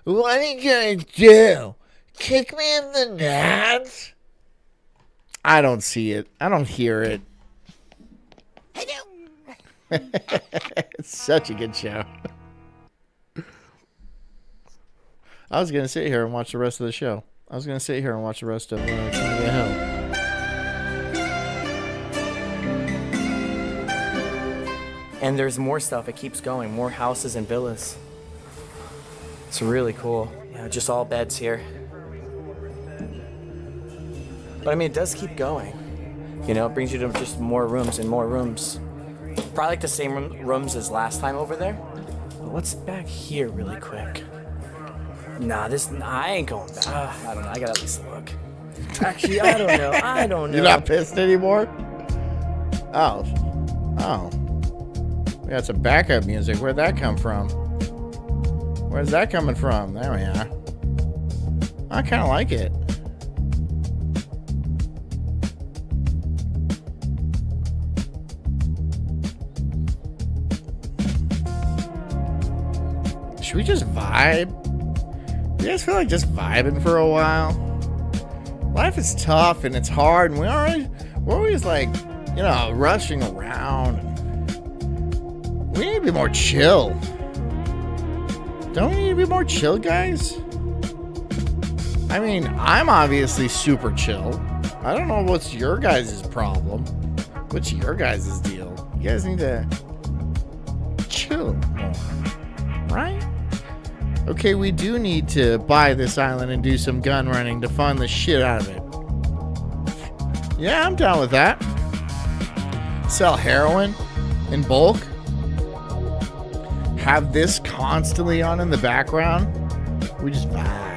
What are you gonna do? Kick me in the nuts? I don't see it. I don't hear it. It's such a good show. I was gonna sit here and watch the rest of the show. I was gonna sit here and watch the rest of King of the Hill. And there's more stuff. It keeps going. More houses and villas. It's really cool. Yeah, just all beds here. But I mean, it does keep going. You know, it brings you to just more rooms and more rooms. Probably like the same rooms as last time over there. But what's back here really quick? Nah, I ain't going back. I don't know. I gotta at least look. Actually, I don't know. I don't know. You're not pissed anymore? Oh. We got some backup music. Where'd that come from? Where's that coming from? There we are. I kind of like it. Should we just vibe? You guys feel like just vibing for a while? Life is tough and it's hard, and we're always like, you know, rushing around. And we need to be more chill. Don't we need to be more chill, guys? I mean, I'm obviously super chill. I don't know what's your guys' problem. What's your guys' deal? You guys need to chill more, right? Okay, we do need to buy this island and do some gun running to fund the shit out of it. Yeah, I'm down with that. Sell heroin in bulk. Have this constantly on in the background. We just vibe.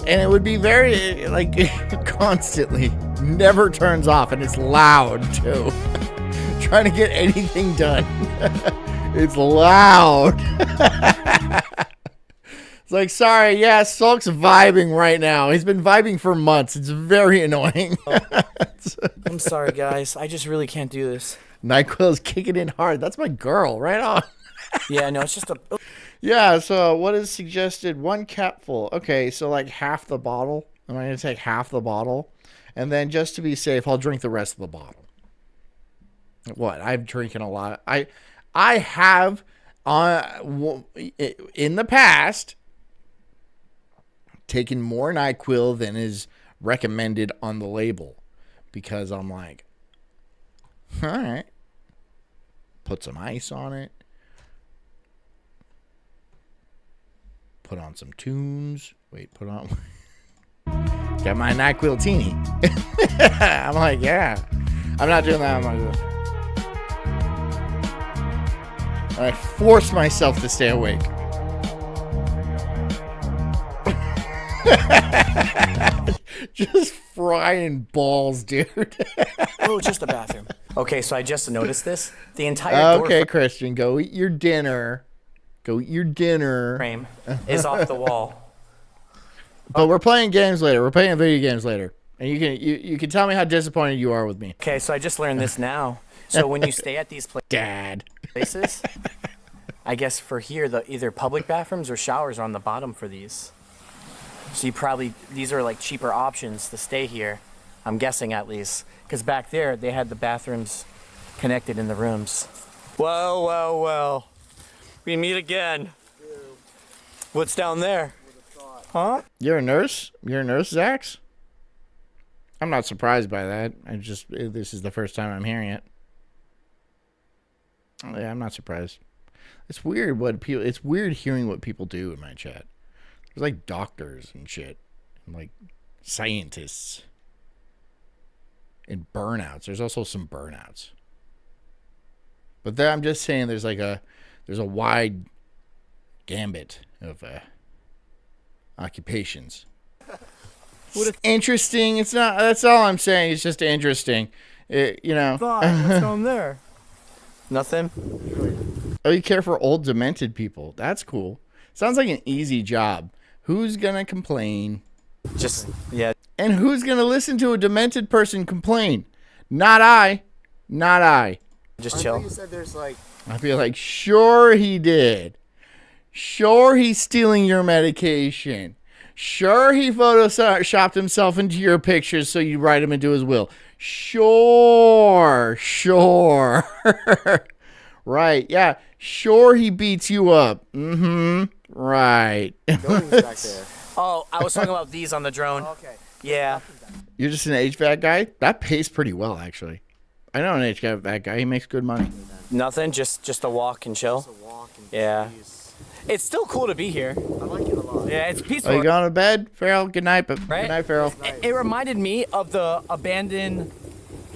And it would be very, like, constantly. Never turns off, and it's loud, too. Trying to get anything done. It's loud. It's like, sorry, yeah, Sulk's vibing right now. He's been vibing for months. It's very annoying. I'm sorry, guys. I just really can't do this. NyQuil's kicking in hard. That's my girl. Right on. Yeah, no, it's just a... Yeah, so what is suggested? 1 capful. Okay, so like half the bottle. I'm going to take half the bottle. And then just to be safe, I'll drink the rest of the bottle. What? I'm drinking a lot. I have, in the past, taken more NyQuil than is recommended on the label. Because I'm like, all right. Put some ice on it. Put on some tunes. Wait, put on... Got my NyQuil teeny. I'm like, yeah. I'm not doing that. I'm not doing that. I force myself to stay awake. Just frying balls, dude. Oh, just the bathroom. Okay, so I just noticed this. The entire door Okay, Christian, go eat your dinner. Go eat your dinner. frame is off the wall. But we're playing games later. We're playing video games later. And you can tell me how disappointed you are with me. Okay, so I just learned this now. So when you stay at these Dad. places, I guess for here, the either public bathrooms or showers are on the bottom for these. So these are like cheaper options to stay here. I'm guessing at least. Because back there, they had the bathrooms connected in the rooms. Well, well, well. We meet again. What's down there? Huh? You're a nurse? You're a nurse, Zax? I'm not surprised by that. This is the first time I'm hearing it. Oh, yeah, I'm not surprised. It's weird it's weird hearing what people do in my chat. There's like doctors and shit. And like scientists. And burnouts. There's also some burnouts. But I'm just saying there's a wide gambit of occupations. Interesting. It's not. That's all I'm saying. It's just interesting. What's down there? Nothing. Oh, you care for old demented people. That's cool. Sounds like an easy job. Who's gonna complain? Yeah. And who's gonna listen to a demented person complain? Not I. Not I. Just chill. You said there's like... I feel like sure he did. Sure he's stealing your medication. Sure he photoshopped himself into your pictures so you write him into his will. Sure. Right, yeah. Sure he beats you up. Mm-hmm. Right. Buildings back there. Oh, I was talking about these on the drone. Okay. Yeah. You're just an HVAC guy? That pays pretty well, actually. I know an HVAC guy. He makes good money. Nothing. Just a walk and chill. Just a walk and Yeah. breeze. It's still cool to be here. I like it a lot. Yeah, it's peaceful. Oh, you going to bed, Farrell? Good night, but Right? good night, Farrell. It reminded me of the abandoned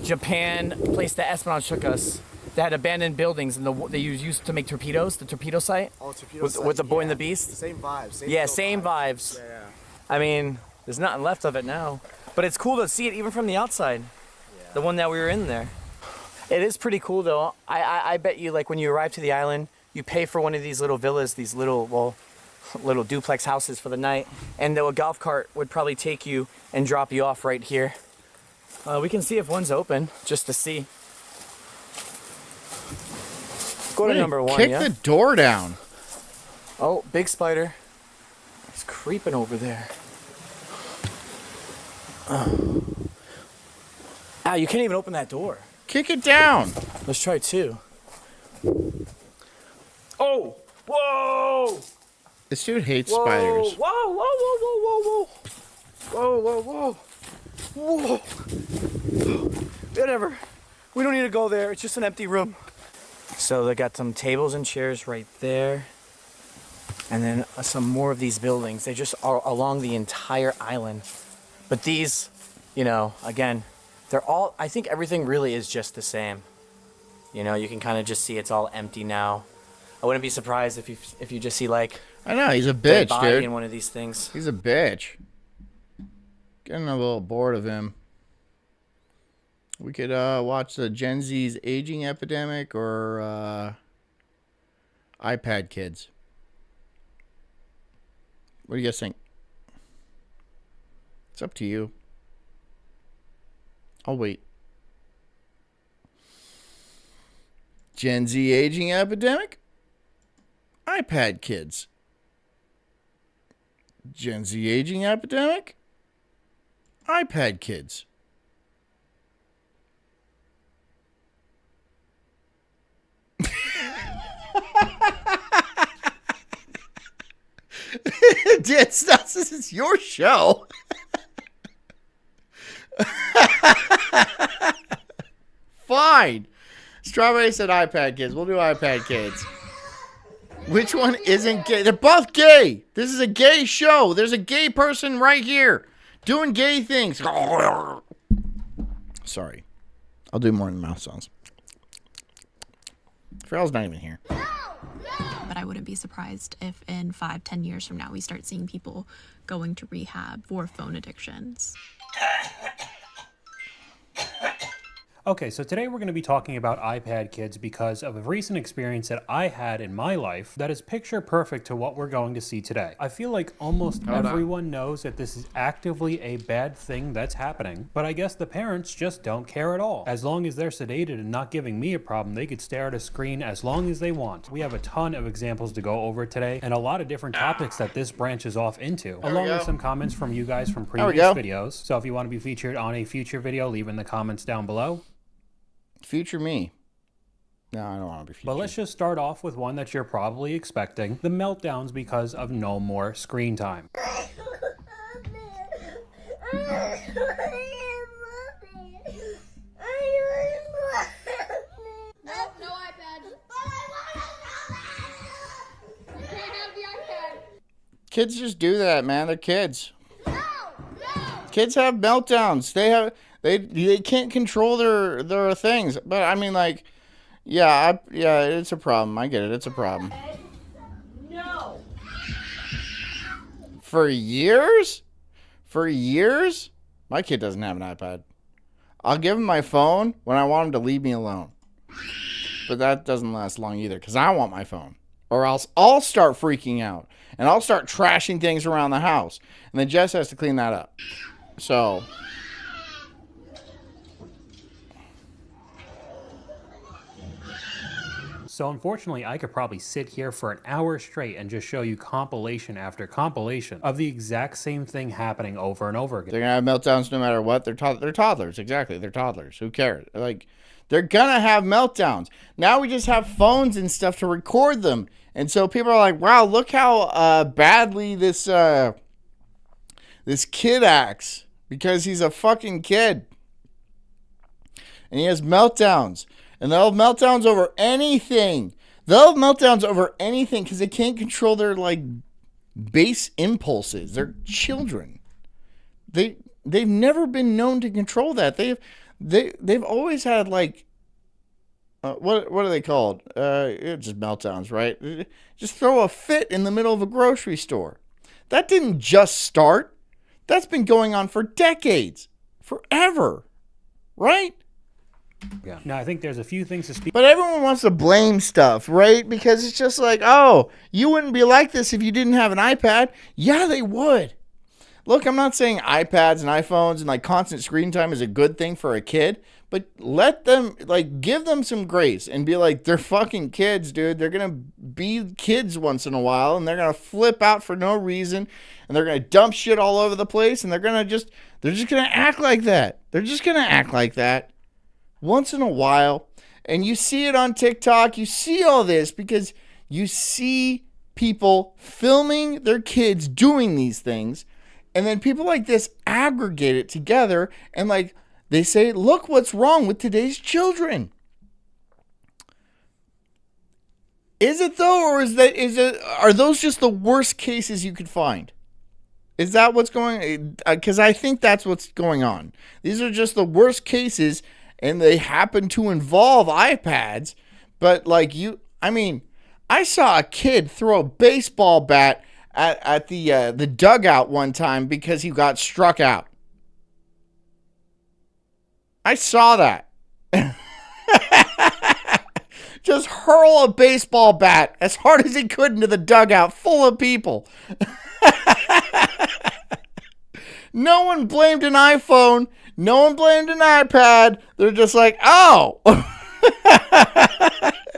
Japan place that Esplanade took us. They had abandoned buildings and they used to make torpedoes. The torpedo site. Oh, torpedo with, site, with the Boy and yeah. the Beast. Same vibes. Yeah, same vibes. Yeah. I mean, there's nothing left of it now, but it's cool to see it even from the outside. Yeah. The one that we were in there. It is pretty cool though. I bet you like when you arrive to the island, you pay for one of these little villas, these little duplex houses for the night, and a golf cart would probably take you and drop you off right here. We can see if one's open just to see. Go to number 1, Kick yeah? the door down. Oh, big spider. It's creeping over there. Ah, you can't even open that door. Kick it down. Let's try 2. Oh! Whoa! This dude hates Whoa! spiders. Whoa! Whoa! Whoa! Whoa! Whoa! Whoa! Whoa! Whoa! Whoa! Whatever. We don't need to go there. It's just an empty room. So they got some tables and chairs right there. And then some more of these buildings. They just are along the entire island. But these, you know, again, they're all, I think everything really is just the same. You know, you can kind of just see it's all empty now. I wouldn't be surprised if you just see like I know, he's a dead bitch, body dude. in one of these things. He's a bitch. Getting a little bored of him. We could watch the Gen Z's aging epidemic or iPad kids. What do you guys think? It's up to you. I'll wait. Gen Z aging epidemic? iPad kids. Gen Z aging epidemic? iPad kids. This is your show. Fine. Strawberry said iPad kids. We'll do iPad kids. Which one isn't gay? They're both gay. This is a gay show. There's a gay person right here doing gay things. Sorry. I'll do more than mouth sounds. Farrell's not even here. But I wouldn't be surprised if in 5-10 years from now we start seeing people going to rehab for phone addictions. Okay, so today we're going to be talking about iPad kids because of a recent experience that I had in my life that is picture perfect to what we're going to see today. I feel like almost everyone knows that this is actively a bad thing that's happening, but I guess the parents just don't care at all. As long as they're sedated and not giving me a problem, they could stare at a screen as long as they want. We have a ton of examples to go over today and a lot of different topics that this branches off into, along with some comments from you guys from previous videos. So if you want to be featured on a future video, leave in the comments down below. Future me. No, I don't want to be future. But let's just start off with one that you're probably expecting. The meltdowns because of no more screen time. Kids just do that, man. They're kids. Kids have meltdowns. They can't control their things. But I mean, like, yeah, it's a problem. I get it. It's a problem. No. For years, my kid doesn't have an iPad. I'll give him my phone when I want him to leave me alone. But that doesn't last long either because I want my phone. Or else I'll start freaking out. And I'll start trashing things around the house. And then Jess has to clean that up. So... So unfortunately, I could probably sit here for an hour straight and just show you compilation after compilation of the exact same thing happening over and over again. They're going to have meltdowns no matter what. They're toddlers. Exactly. They're toddlers. Who cares? Like, they're going to have meltdowns. Now we just have phones and stuff to record them. And so people are like, wow, look how badly this kid acts because he's a fucking kid. And he has meltdowns. And they'll have meltdowns over anything. They'll have meltdowns over anything because they can't control their, like, base impulses. They're children. They've never been known to control that. They've always had, like, what are they called? It's just meltdowns, right? Just throw a fit in the middle of a grocery store. That didn't just start. That's been going on for decades. Forever. Right? Yeah. Now, I think there's a few things to speak. But everyone wants to blame stuff, right? Because it's just like, oh, you wouldn't be like this if you didn't have an iPad. Yeah, they would. Look, I'm not saying iPads and iPhones and like constant screen time is a good thing for a kid, but let them, like, give them some grace and be like, they're fucking kids, dude. They're going to be kids once in a while and they're going to flip out for no reason and they're going to dump shit all over the place and they're just going to act like that. They're just going to act like that. Once in a while, and you see it on TikTok, you see all this because you see people filming their kids doing these things, and then people like this aggregate it together, and like they say, look what's wrong with today's children. Is it though, or are those just the worst cases you could find? Is that what's going? Because I think that's what's going on. These are just the worst cases, and they happen to involve iPads. But like I saw a kid throw a baseball bat at the dugout one time because he got struck out. I saw that. Just hurl a baseball bat as hard as he could into the dugout full of people. No one blamed an iPhone. No one blamed an iPad. They're just like, oh.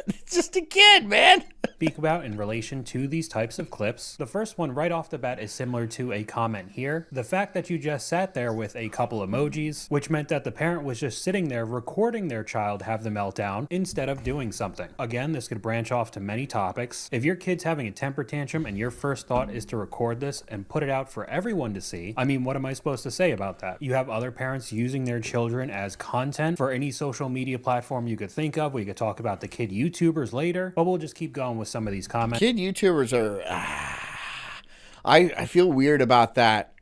It's just a kid, man. Speak about in relation to these types of clips. The first one right off the bat is similar to a comment here. The fact that you just sat there with a couple emojis, which meant that the parent was just sitting there recording their child have the meltdown instead of doing something. Again, this could branch off to many topics. If your kid's having a temper tantrum and your first thought is to record this and put it out for everyone to see, I mean, what am I supposed to say about that? You have other parents using their children as content for any social media platform you could think of. We could talk about the kid YouTubers later, but we'll just keep going with some of these comments. Kid YouTubers are... I feel weird about that.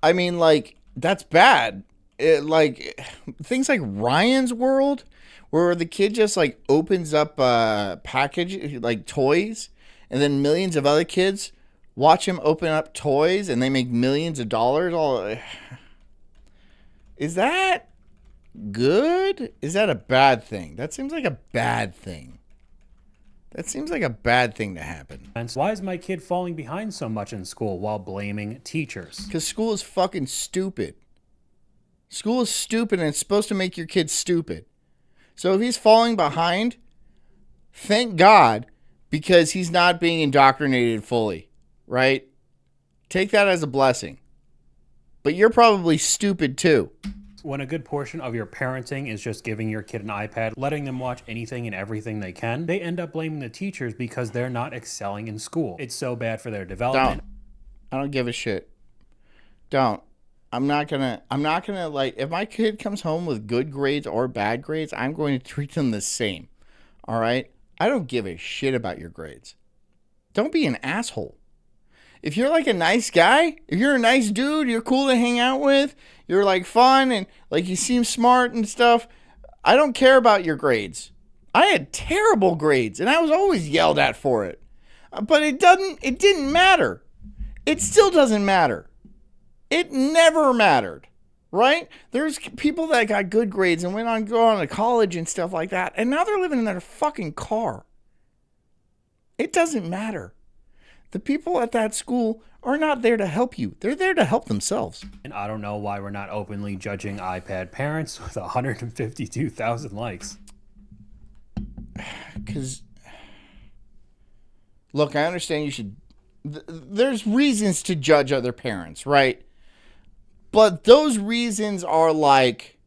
I mean, like, that's bad. Things like Ryan's World, where the kid just, like, opens up a package, like, toys, and then millions of other kids watch him open up toys, and they make millions of dollars. Is that good? Is that a bad thing? That seems like a bad thing. That seems like a bad thing to happen. Why is my kid falling behind so much in school while blaming teachers? Because school is fucking stupid. School is stupid, and it's supposed to make your kid stupid. So if he's falling behind, thank God, because he's not being indoctrinated fully, right? Take that as a blessing. But you're probably stupid too. When a good portion of your parenting is just giving your kid an iPad, letting them watch anything and everything they can, they end up blaming the teachers because they're not excelling in school. It's so bad for their development. I don't give a shit. Don't. I'm not gonna like, if my kid comes home with good grades or bad grades, I'm going to treat them the same. All right? I don't give a shit about your grades. Don't be an asshole. If you're like a nice guy, if you're a nice dude, you're cool to hang out with, you're like fun and like you seem smart and stuff, I don't care about your grades. I had terrible grades and I was always yelled at for it. But it didn't matter. It still doesn't matter. It never mattered, right? There's people that got good grades and went on to go on to college and stuff like that, and now they're living in their fucking car. It doesn't matter. The people at that school are not there to help you. They're there to help themselves. And I don't know why we're not openly judging iPad parents with 152,000 likes. Because, look, I understand you should... There's reasons to judge other parents, right? But those reasons are like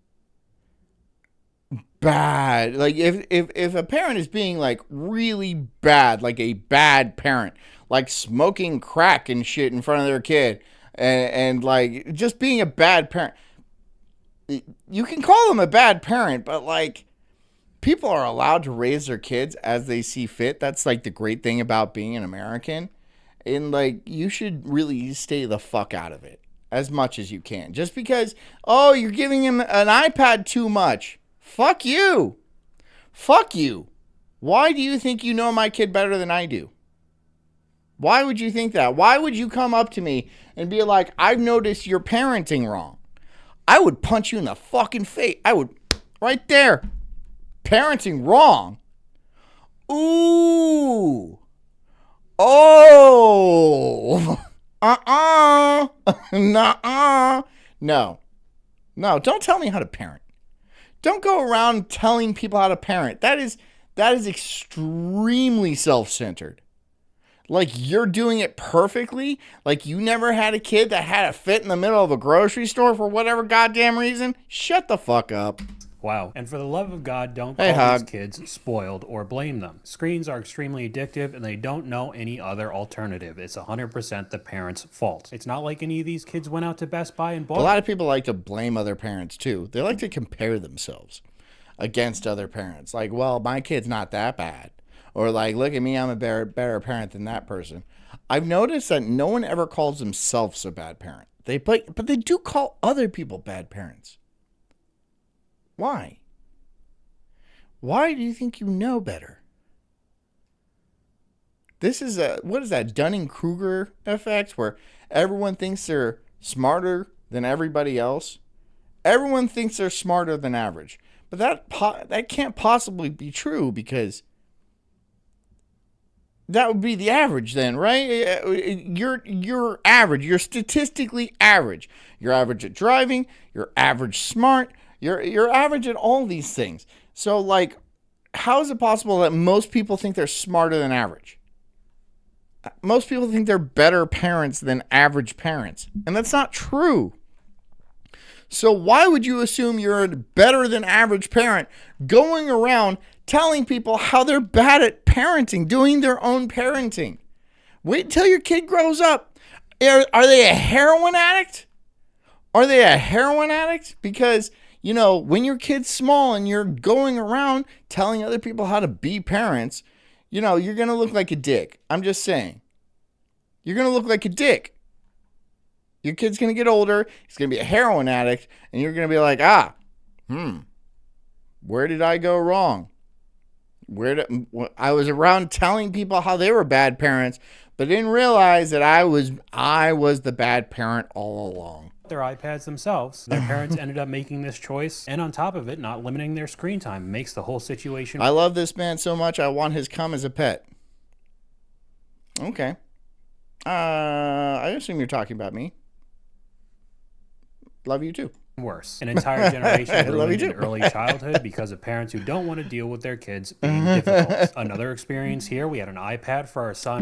bad. Like if a parent is being like really bad, like a bad parent, like smoking crack and shit in front of their kid, and like just being a bad parent, you can call them a bad parent, but like people are allowed to raise their kids as they see fit. That's like the great thing about being an American. And like you should really stay the fuck out of it as much as you can. Just because, oh, you're giving him an iPad too much. Fuck you. Fuck you. Why do you think you know my kid better than I do? Why would you think that? Why would you come up to me and be like, I've noticed you're parenting wrong? I would punch you in the fucking face. I would, right there. Parenting wrong. Ooh. Oh. Nuh-uh. No. No, don't tell me how to parent. Don't go around telling people how to parent. That is extremely self-centered. Like you're doing it perfectly. Like you never had a kid that had a fit in the middle of a grocery store for whatever goddamn reason. Shut the fuck up. Wow. And for the love of God, don't call these kids spoiled or blame them. Screens are extremely addictive and they don't know any other alternative. It's 100% the parent's fault. It's not like any of these kids went out to Best Buy and bought. A lot of people like to blame other parents too. They like to compare themselves against other parents. Like, well, my kid's not that bad. or like, look at me, I'm a better parent than that person. I've noticed that no one ever calls themselves a bad parent. But they do call other people bad parents. Why? Why do you think you know better? This is what is that, Dunning-Kruger effect, where everyone thinks they're smarter than everybody else? Everyone thinks they're smarter than average. But that can't possibly be true, because that would be the average then, right? You're average. You're statistically average. You're average at driving. You're average smart. You're average at all these things. So, like, how is it possible that most people think they're smarter than average? Most people think they're better parents than average parents. And that's not true. So why would you assume you're a better than average parent going around telling people how they're bad at parenting, doing their own parenting? Wait till your kid grows up. Are they a heroin addict? Are they a heroin addict? Because, you know, when your kid's small and you're going around telling other people how to be parents, you know, you're going to look like a dick. I'm just saying. You're going to look like a dick. Your kid's going to get older. He's going to be a heroin addict. And you're going to be like, where did I go wrong? I was around telling people how they were bad parents, but didn't realize that I was the bad parent all along. Their iPads themselves. Their parents ended up making this choice, and on top of it, not limiting their screen time makes the whole situation. I love this man so much, I want his cum as a pet. Okay. I assume you're talking about me. Love you too. Worse. An entire generation ruined in early childhood because of parents who don't want to deal with their kids being difficult. Another experience here, we had an iPad for our son.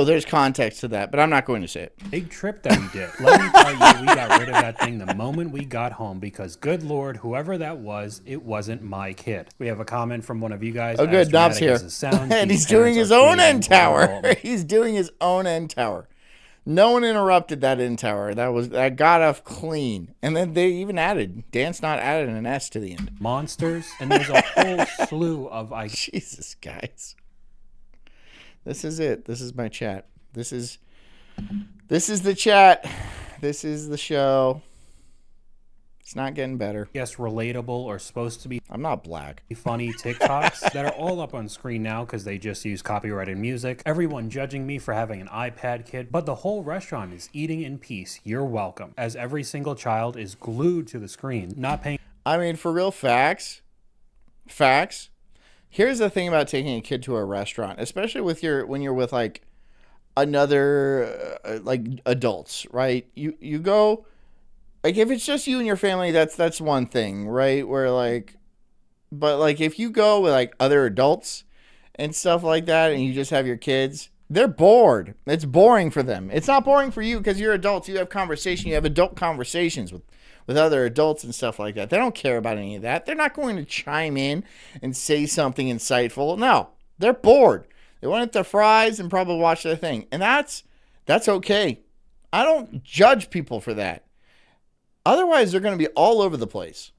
There's context to that, but I'm not going to say it. Big trip that we did. Let me tell you, we got rid of that thing the moment we got home because, good Lord, whoever that was, it wasn't my kid. We have a comment from one of you guys. Oh, good. Knob's here. And he's doing his own end tower. He's doing his own end tower. No one interrupted that end tower. That got off clean. And then they even added, Dan's not added an S to the end. Monsters. And there's a whole slew of Jesus, guys. This is it. This is my chat. This is the chat. This is the show. It's not getting better. Yes, relatable or supposed to be. I'm not black. Funny TikToks that are all up on screen now because they just use copyrighted music. Everyone judging me for having an iPad kid, but the whole restaurant is eating in peace. You're welcome. As every single child is glued to the screen, not paying. I mean, for real, facts. Here's the thing about taking a kid to a restaurant, especially when you're with like another like adults, right? You go. Like, if it's just you and your family, that's one thing, right? But like, if you go with like other adults and stuff like that, and you just have your kids, they're bored. It's boring for them. It's not boring for you because you're adults. You have conversation. You have adult conversations with other adults and stuff like that. They don't care about any of that. They're not going to chime in and say something insightful. No, they're bored. They want to eat their fries and probably watch their thing, and that's okay. I don't judge people for that. Otherwise, they're going to be all over the place.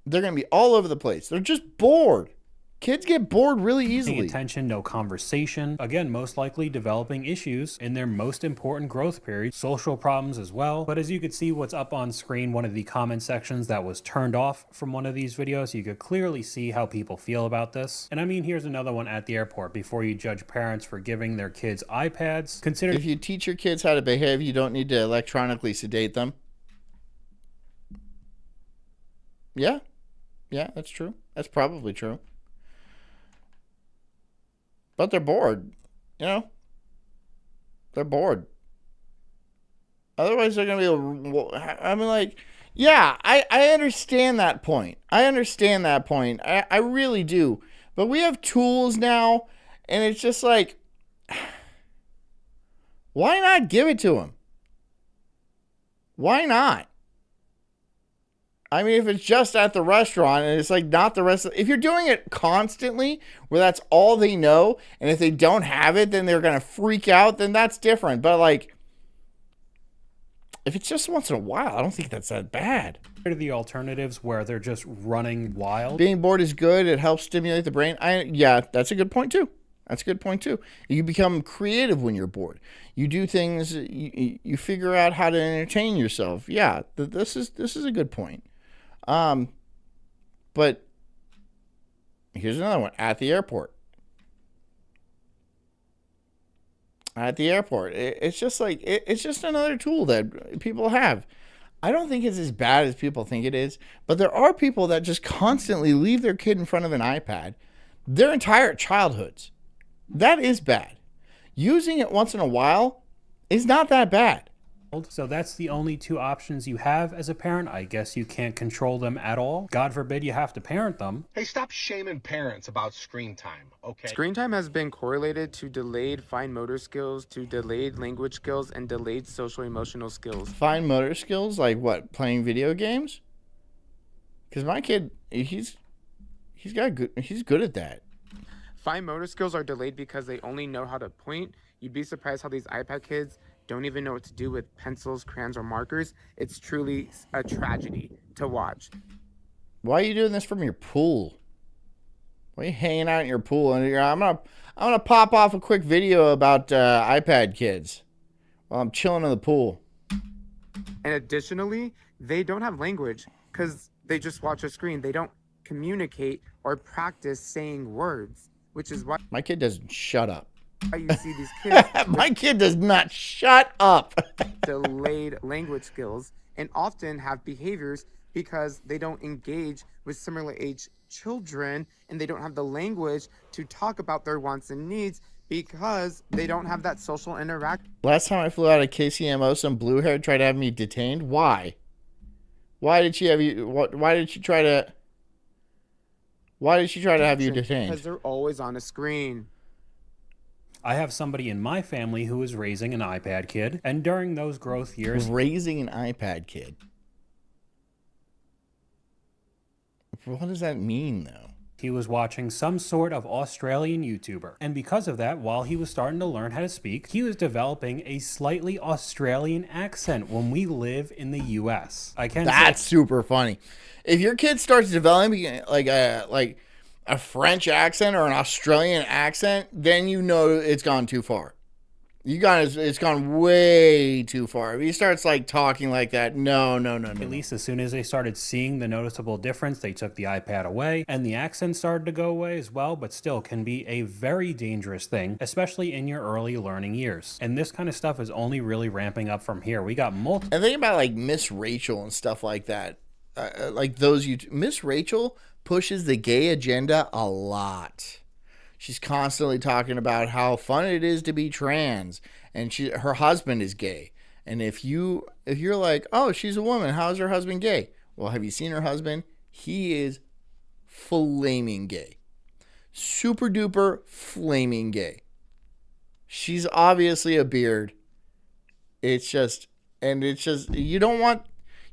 They're just bored. Kids get bored really easily. Attention, no conversation. Again, most likely developing issues in their most important growth period. Social problems as well. But as you could see what's up on screen, one of the comment sections that was turned off from one of these videos, you could clearly see how people feel about this. And I mean, here's another one at the airport. Before you judge parents for giving their kids iPads, consider... If you teach your kids how to behave, you don't need to electronically sedate them. Yeah, that's true. That's probably true. But they're bored, you know? They're bored. Otherwise, they're going to be, I mean, like, yeah, I understand that point. I really do. But we have tools now, and it's just like, why not give it to them? Why not? I mean, if it's just at the restaurant and it's like not the rest of, if you're doing it constantly where that's all they know, and if they don't have it, then they're going to freak out, then that's different. But like, if it's just once in a while, I don't think that's that bad. The alternatives where they're just running wild. Being bored is good. It helps stimulate the brain. Yeah, that's a good point too. That's a good point too. You become creative when you're bored. You do things. You figure out how to entertain yourself. Yeah, this is a good point. But here's another one. At the airport. At the airport, it's just like it's just another tool that people have. I don't think it's as bad as people think it is, but there are people that just constantly leave their kid in front of an iPad their entire childhoods. That is bad. Using it once in a while is not that bad. So that's the only two options you have as a parent. I guess you can't control them at all. God forbid you have to parent them. Hey, stop shaming parents about screen time, okay? Screen time has been correlated to delayed fine motor skills, to delayed language skills, and delayed social emotional skills. Fine motor skills, like what? Playing video games? Because my kid, he's good at that. Fine motor skills are delayed because they only know how to point. You'd be surprised how these iPad kids don't even know what to do with pencils, crayons, or markers. It's truly a tragedy to watch. Why are you doing this from your pool? Why are you hanging out in your pool? And I'm gonna pop off a quick video about iPad kids while I'm chilling in the pool. And additionally, they don't have language because they just watch a screen. They don't communicate or practice saying words, which is why my kid doesn't shut up. You see these kids. My kid does not shut up. Delayed language skills and often have behaviors because they don't engage with similar age children and they don't have the language to talk about their wants and needs because they don't have that social interaction. Last time I flew out of KCMO, some blue hair tried to have me detained. Why? Why did she have you? Why did she try to have you detained? Because they're always on a screen. I have somebody in my family who is raising an iPad kid, and during those growth years... Raising an iPad kid? What does that mean, though? He was watching some sort of Australian YouTuber, and because of that, while he was starting to learn how to speak, he was developing a slightly Australian accent when we live in the U.S. That's super funny. If your kid starts developing like a French accent or an Australian accent, then you know it's gone too far. It's gone way too far. If he starts like talking like that, no. At least as soon as they started seeing the noticeable difference, they took the iPad away and the accent started to go away as well, but still can be a very dangerous thing, especially in your early learning years. And this kind of stuff is only really ramping up from here. We got multiple... And think about like Miss Rachel and stuff like that. Like those Miss Rachel pushes the gay agenda a lot. She's constantly talking about how fun it is to be trans, and her husband is gay. And if you're like, oh, she's a woman, how is her husband gay? Well, have you seen her husband? He is flaming gay. Super duper flaming gay. She's obviously a beard. It's just you don't want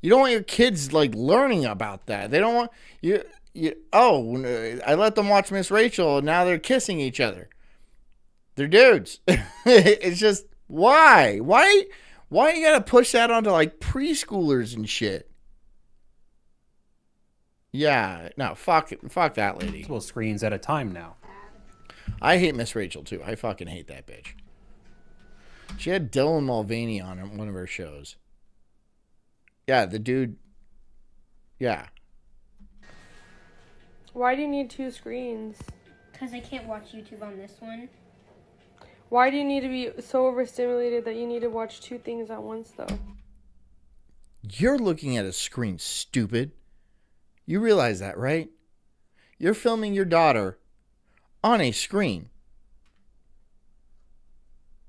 your kids like learning about that. They don't want you. I let them watch Miss Rachel and now they're kissing each other. They're dudes. It's just, why you gotta push that onto like preschoolers and shit? Yeah, no, fuck that lady. Multiple screens at a time now. I hate Miss Rachel too. I fucking hate that bitch. She had Dylan Mulvaney on one of her shows. Yeah, the dude. Yeah. Why do you need two screens? Because I can't watch YouTube on this one. Why do you need to be so overstimulated that you need to watch two things at once, though? You're looking at a screen, stupid. You realize that, right? You're filming your daughter on a screen.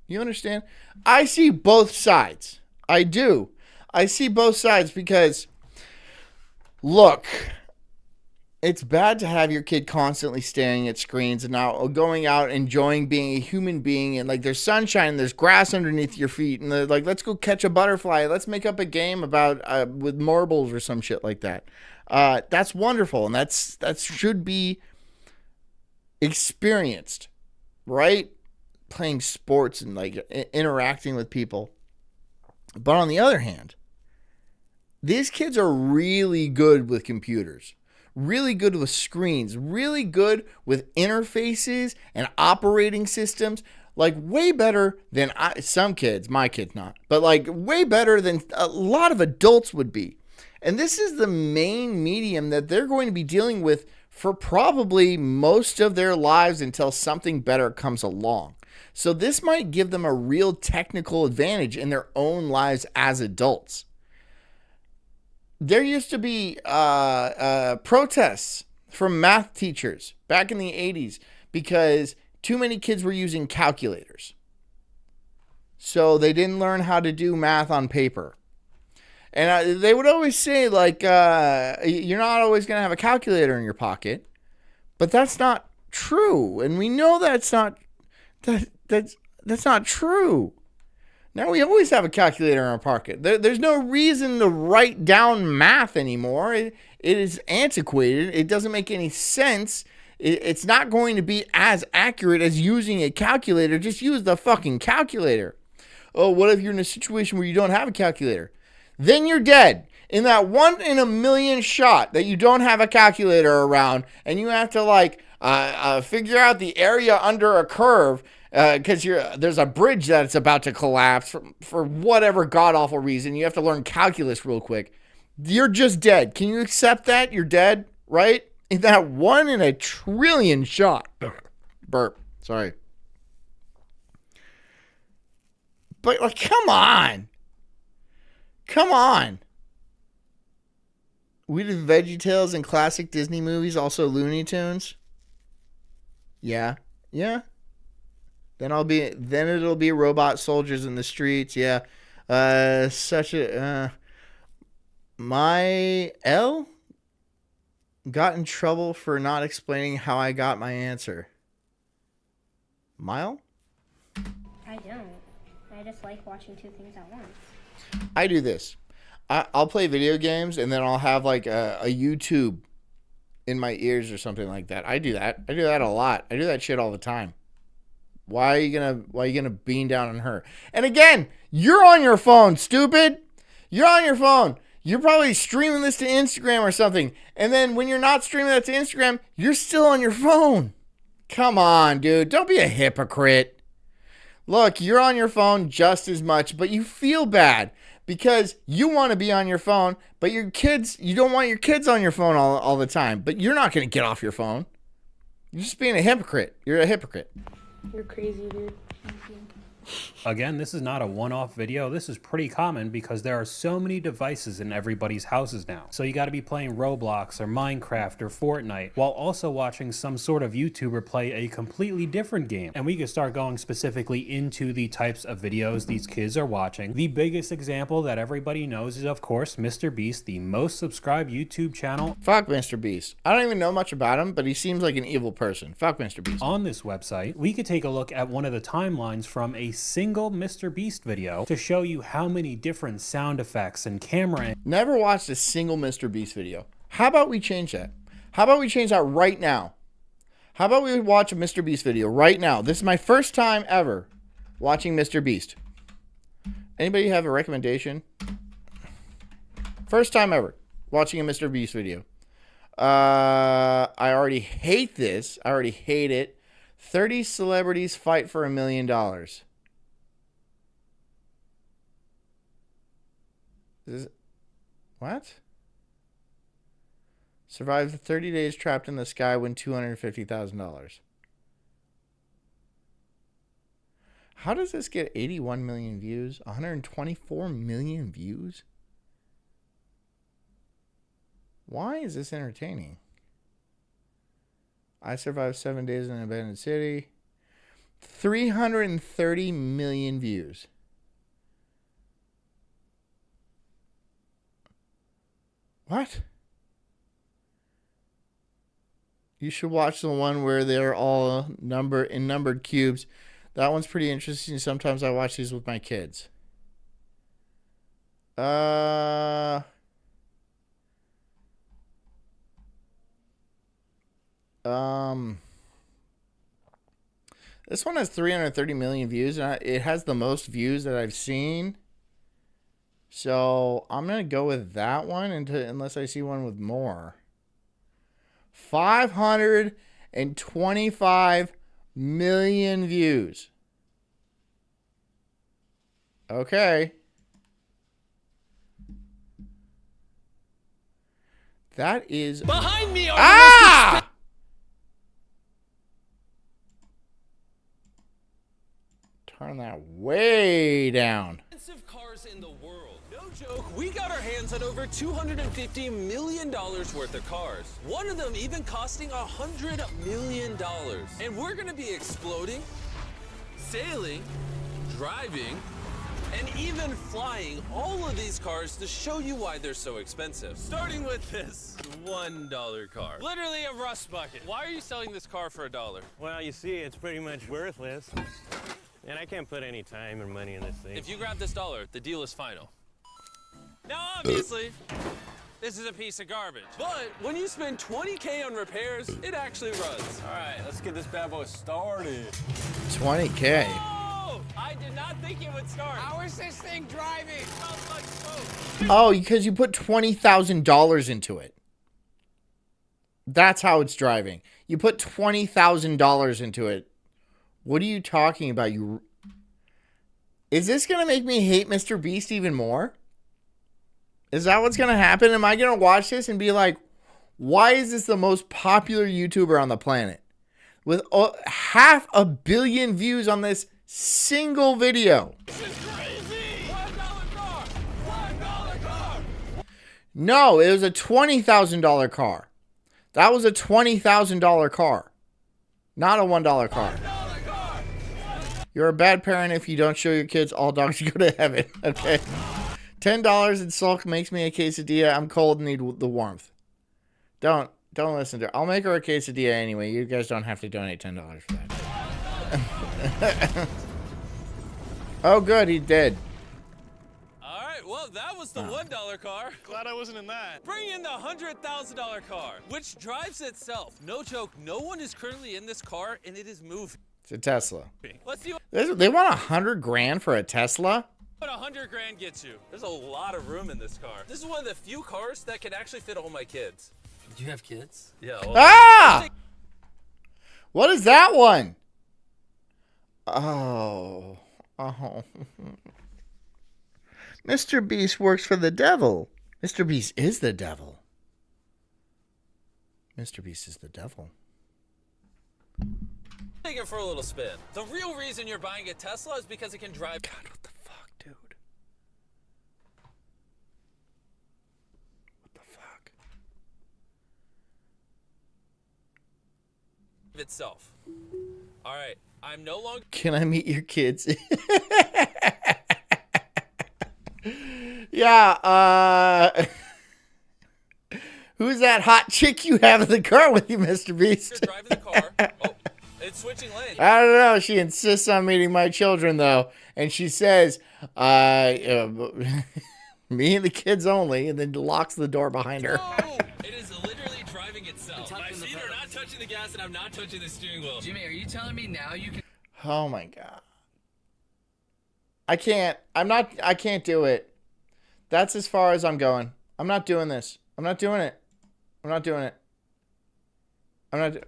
You understand? I see both sides. I do. I see both sides because, look... It's bad to have your kid constantly staring at screens and now going out enjoying being a human being and like there's sunshine and there's grass underneath your feet and they're like, let's go catch a butterfly. Let's make up a game about with marbles or some shit like that. That's wonderful and that should be experienced, right? Playing sports and like interacting with people. But on the other hand, these kids are really good with computers. really good with screens, really good with interfaces and operating systems, like way better than some kids, my kids not, but like way better than a lot of adults would be. And this is the main medium that they're going to be dealing with for probably most of their lives until something better comes along. So this might give them a real technical advantage in their own lives as adults. There used to be protests from math teachers back in the 80s because too many kids were using calculators. So they didn't learn how to do math on paper. And they would always say, like, you're not always going to have a calculator in your pocket. But that's not true. And we know that's not true. Now we always have a calculator in our pocket. There's no reason to write down math anymore. It is antiquated. It doesn't make any sense. It's not going to be as accurate as using a calculator. Just use the fucking calculator. Oh, what if you're in a situation where you don't have a calculator? Then you're dead. In that 1 in a million shot that you don't have a calculator around and you have to like figure out the area under a curve because there's a bridge that's about to collapse for whatever god-awful reason. You have to learn calculus real quick. You're just dead. Can you accept that? You're dead, right? In that 1 in a trillion shot. Burp. Sorry. But like, come on. Come on. We did VeggieTales and classic Disney movies, also Looney Tunes. Yeah. Yeah. Then it'll be robot soldiers in the streets. Yeah. My L got in trouble for not explaining how I got my answer. Mile? I don't. I just like watching two things at once. I do this. I'll play video games and then I'll have like a YouTube in my ears or something like that. I do that. I do that a lot. I do that shit all the time. Why are you gonna bean down on her? And again, you're on your phone, stupid. You're on your phone. You're probably streaming this to Instagram or something. And then when you're not streaming that to Instagram, you're still on your phone. Come on, dude. Don't be a hypocrite. Look, you're on your phone just as much, but you feel bad because you want to be on your phone, but you don't want your kids on your phone all the time. But you're not going to get off your phone. You're just being a hypocrite. You're a hypocrite. You're crazy, dude. Again, this is not a one-off video. This is pretty common because there are so many devices in everybody's houses now. So you got to be playing Roblox or Minecraft or Fortnite while also watching some sort of YouTuber play a completely different game. And we can start going specifically into the types of videos these kids are watching. The biggest example that everybody knows is, of course, Mr. Beast, the most subscribed YouTube channel. Fuck Mr. Beast. I don't even know much about him, but he seems like an evil person. Fuck Mr. Beast. On this website, we could take a look at one of the timelines from a single Mr. Beast video to show you how many different sound effects and camera. Never watched a single Mr. Beast video. How about we change that? How about we change that right now? How about we watch a Mr. Beast video right now? This is my first time ever watching Mr. Beast. Anybody have a recommendation? First time ever watching a Mr. Beast video. I already hate this. I already hate it. 30 celebrities fight for $1 million. What? Survive 30 days trapped in the sky, win $250,000. How does this get 81 million views? 124 million views? Why is this entertaining? I survived 7 days in an abandoned city. 330 million views. What? You should watch the one where they're all numbered cubes. That one's pretty interesting. Sometimes I watch these with my kids. This one has 330 million views, and it has the most views that I've seen. So I'm gonna go with that one unless I see one with more. 525 million views. Okay. That is Behind me are ah! Turn that way down. expensive cars in the world. No joke, we got our hands on over $250 million worth of cars. One of them even costing $100 million. And we're gonna be exploding, sailing, driving, and even flying all of these cars to show you why they're so expensive. Starting with this $1 car. Literally a rust bucket. Why are you selling this car for $1? Well, you see, it's pretty much worthless. And I can't put any time or money in this thing. If you grab this $1, the deal is final. Now, obviously, this is a piece of garbage. But when you spend $20K on repairs, it actually runs. All right, let's get this bad boy started. 20K. Oh, I did not think it would start. How is this thing driving? It smells like smoke. Oh, because you put $20,000 into it. That's how it's driving. You put $20,000 into it. What are you talking about? Is this going to make me hate Mr. Beast even more? Is that what's going to happen? Am I going to watch this and be like, why is this the most popular YouTuber on the planet? With 500 million views on this single video. This is crazy. $1 car. $1 car. No, it was a $20,000 car. That was a $20,000 car. Not a $1 car. You're a bad parent if you don't show your kids all dogs go to heaven. Okay. $10 in Sulk makes me a quesadilla. I'm cold and need the warmth. Don't listen to her. I'll make her a quesadilla anyway. You guys don't have to donate $10 for that. Oh, good. He did. All right, well, that was the $1 car. Glad I wasn't in that. Bring in the $100,000 car, which drives itself. No joke, no one is currently in this car, and it is moving. It's a Tesla. Let's see what They want 100 grand for a Tesla? 100 grand gets you. There's a lot of room in this car. This is one of the few cars that can actually fit all my kids. Do you have kids? Yeah. Well, Ah! What is that one? Oh. Oh. Mr. Beast works for the devil. Mr. Beast is the devil. Mr. Beast is the devil. Take it for a little spin. The real reason you're buying a Tesla is because it can drive. God, what the fuck, dude? What the fuck? Itself. All right, I'm no longer. Can I meet your kids? Yeah, who's that hot chick you have in the car with you, Mr. Beast? Driving the car. Oh, it's switching lanes. I don't know. She insists on meeting my children, though. And she says, me and the kids only, and then locks the door behind her. No, it is literally driving itself. My feet are not touching the gas, and I'm not touching the steering wheel. Jimmy, are you telling me now you can... Oh, my God. I can't do it. That's as far as I'm going. I'm not doing this. I'm not doing it.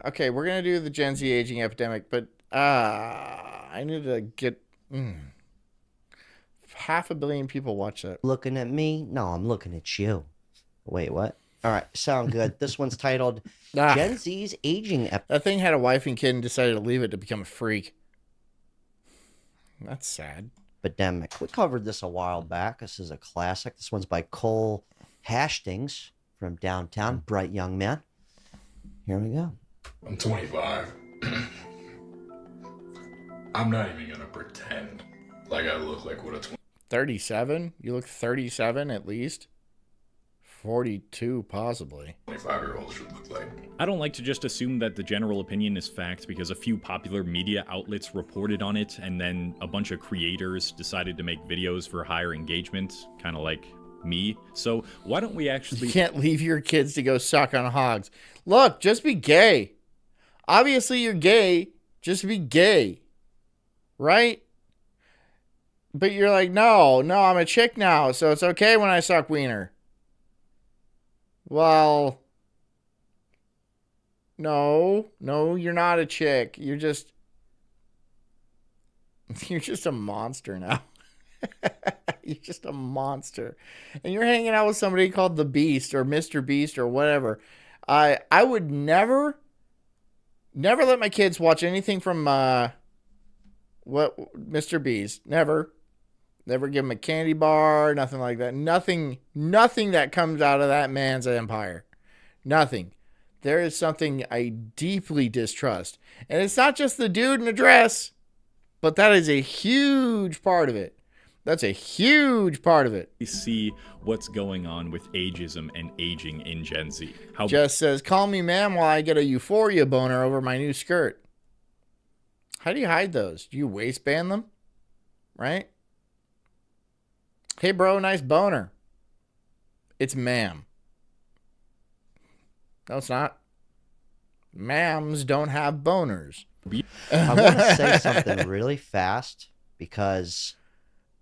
Okay, we're going to do the Gen Z aging epidemic, but I need to get 500 million people watch that. Looking at me? No, I'm looking at you. Wait, what? All right, sound good. This one's titled Gen Z's Aging Epidemic. That thing had a wife and kid and decided to leave it to become a freak. That's sad. Epidemic. We covered this a while back. This is a classic. This one's by Cole Hastings from downtown. Bright young man. Here we go. I'm 25. I'm not even gonna pretend like I look like what a 37? You look 37 at least. 42 possibly. 25-year-old should look like. I don't like to just assume that the general opinion is fact because a few popular media outlets reported on it and then a bunch of creators decided to make videos for higher engagement, kind of like me. So why don't we actually... You can't leave your kids to go suck on hogs. Look, just be gay. Obviously you're gay. Just be gay. Right? But you're like, no, I'm a chick now, so it's okay when I suck wiener. Well, No, you're not a chick. You're just a monster now. You're just a monster. And you're hanging out with somebody called the Beast or Mr. Beast or whatever. I would never let my kids watch anything from what Mr. Beast. Never give them a candy bar, nothing like that. Nothing that comes out of that man's empire. Nothing. There is something I deeply distrust. And it's not just the dude in the dress, but that is a huge part of it. That's a huge part of it. We see what's going on with ageism and aging in Gen Z. How Just says, call me ma'am while I get a euphoria boner over my new skirt. How do you hide those? Do you waistband them? Right? Hey, bro, nice boner. It's ma'am. No, it's not. Ma'ams don't have boners. I want to say something really fast because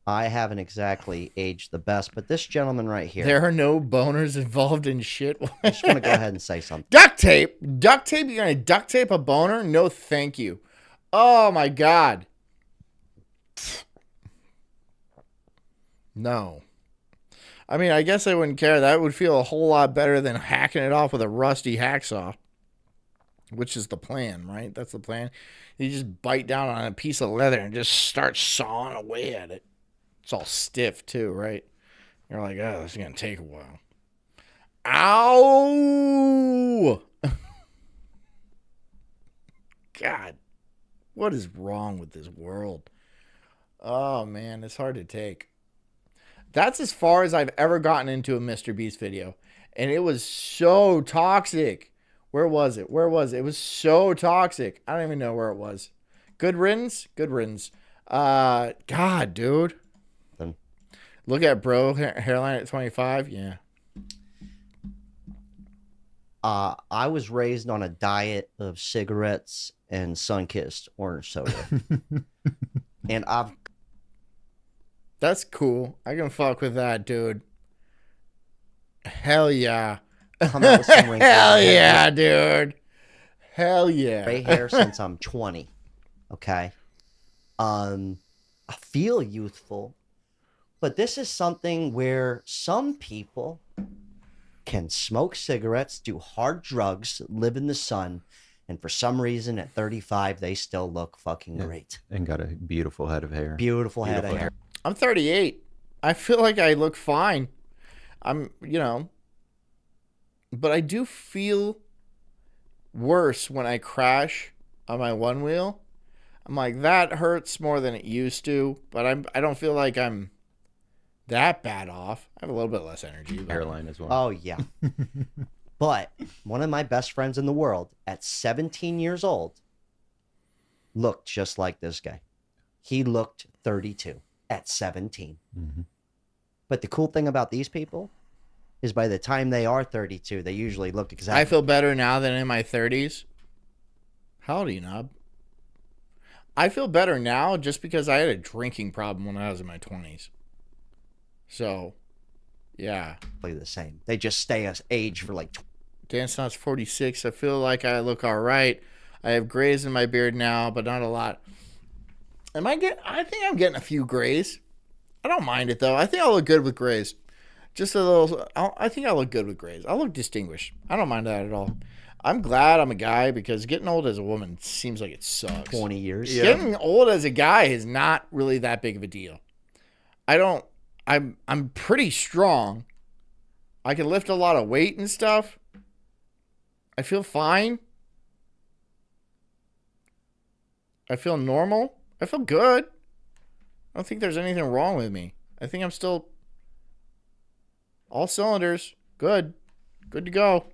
I haven't exactly aged the best, but this gentleman right here. There are no boners involved in shit. I just want to go ahead and say something. Duct tape? Duct tape? You're going to duct tape a boner? No, thank you. Oh, my God. No. I mean, I guess I wouldn't care. That would feel a whole lot better than hacking it off with a rusty hacksaw, which is the plan, right? That's the plan. You just bite down on a piece of leather and just start sawing away at it. It's all stiff, too, right? You're like, oh, this is going to take a while. Ow! God, what is wrong with this world? Oh, man, it's hard to take. That's as far as I've ever gotten into a Mr. Beast video. And it was so toxic. Where was it? It was so toxic. I don't even know where it was. Good riddance? Good riddance. God, dude. Look at bro hairline at 25. Yeah. I was raised on a diet of cigarettes and sun-kissed orange soda. And That's cool. I can fuck with that, dude. Hell yeah. Come out with some wrinkles. Hell yeah, dude. Hell yeah. Gray hair since I'm 20. Okay. I feel youthful, but this is something where some people can smoke cigarettes, do hard drugs, live in the sun, and for some reason at 35 they still look fucking great. And got a beautiful head of hair. Beautiful head of hair. I'm 38. I feel like I look fine. But I do feel worse when I crash on my one wheel. I'm like, that hurts more than it used to, but I don't feel like I'm that bad off. I have a little bit less energy. Hairline as well. Oh, yeah. But one of my best friends in the world at 17 years old looked just like this guy. He looked 32 at 17. Mm-hmm. But the cool thing about these people is by the time they are 32, they usually look exactly. I feel better now than in my 30s. How old are you, Knob? I feel better now just because I had a drinking problem when I was in my 20s. So, yeah. The same. They just stay as age for like. Dan Snott's 46. I feel like I look all right. I have grays in my beard now, but not a lot. I think I'm getting a few grays. I don't mind it, though. I think I'll look good with grays. Just a little. I think I look good with grays. I look distinguished. I don't mind that at all. I'm glad I'm a guy because getting old as a woman seems like it sucks. 20 years. Yeah. Getting old as a guy is not really that big of a deal. I'm pretty strong. I can lift a lot of weight and stuff. I feel fine. I feel normal. I feel good. I don't think there's anything wrong with me. I think I'm still all cylinders. Good. Good to go.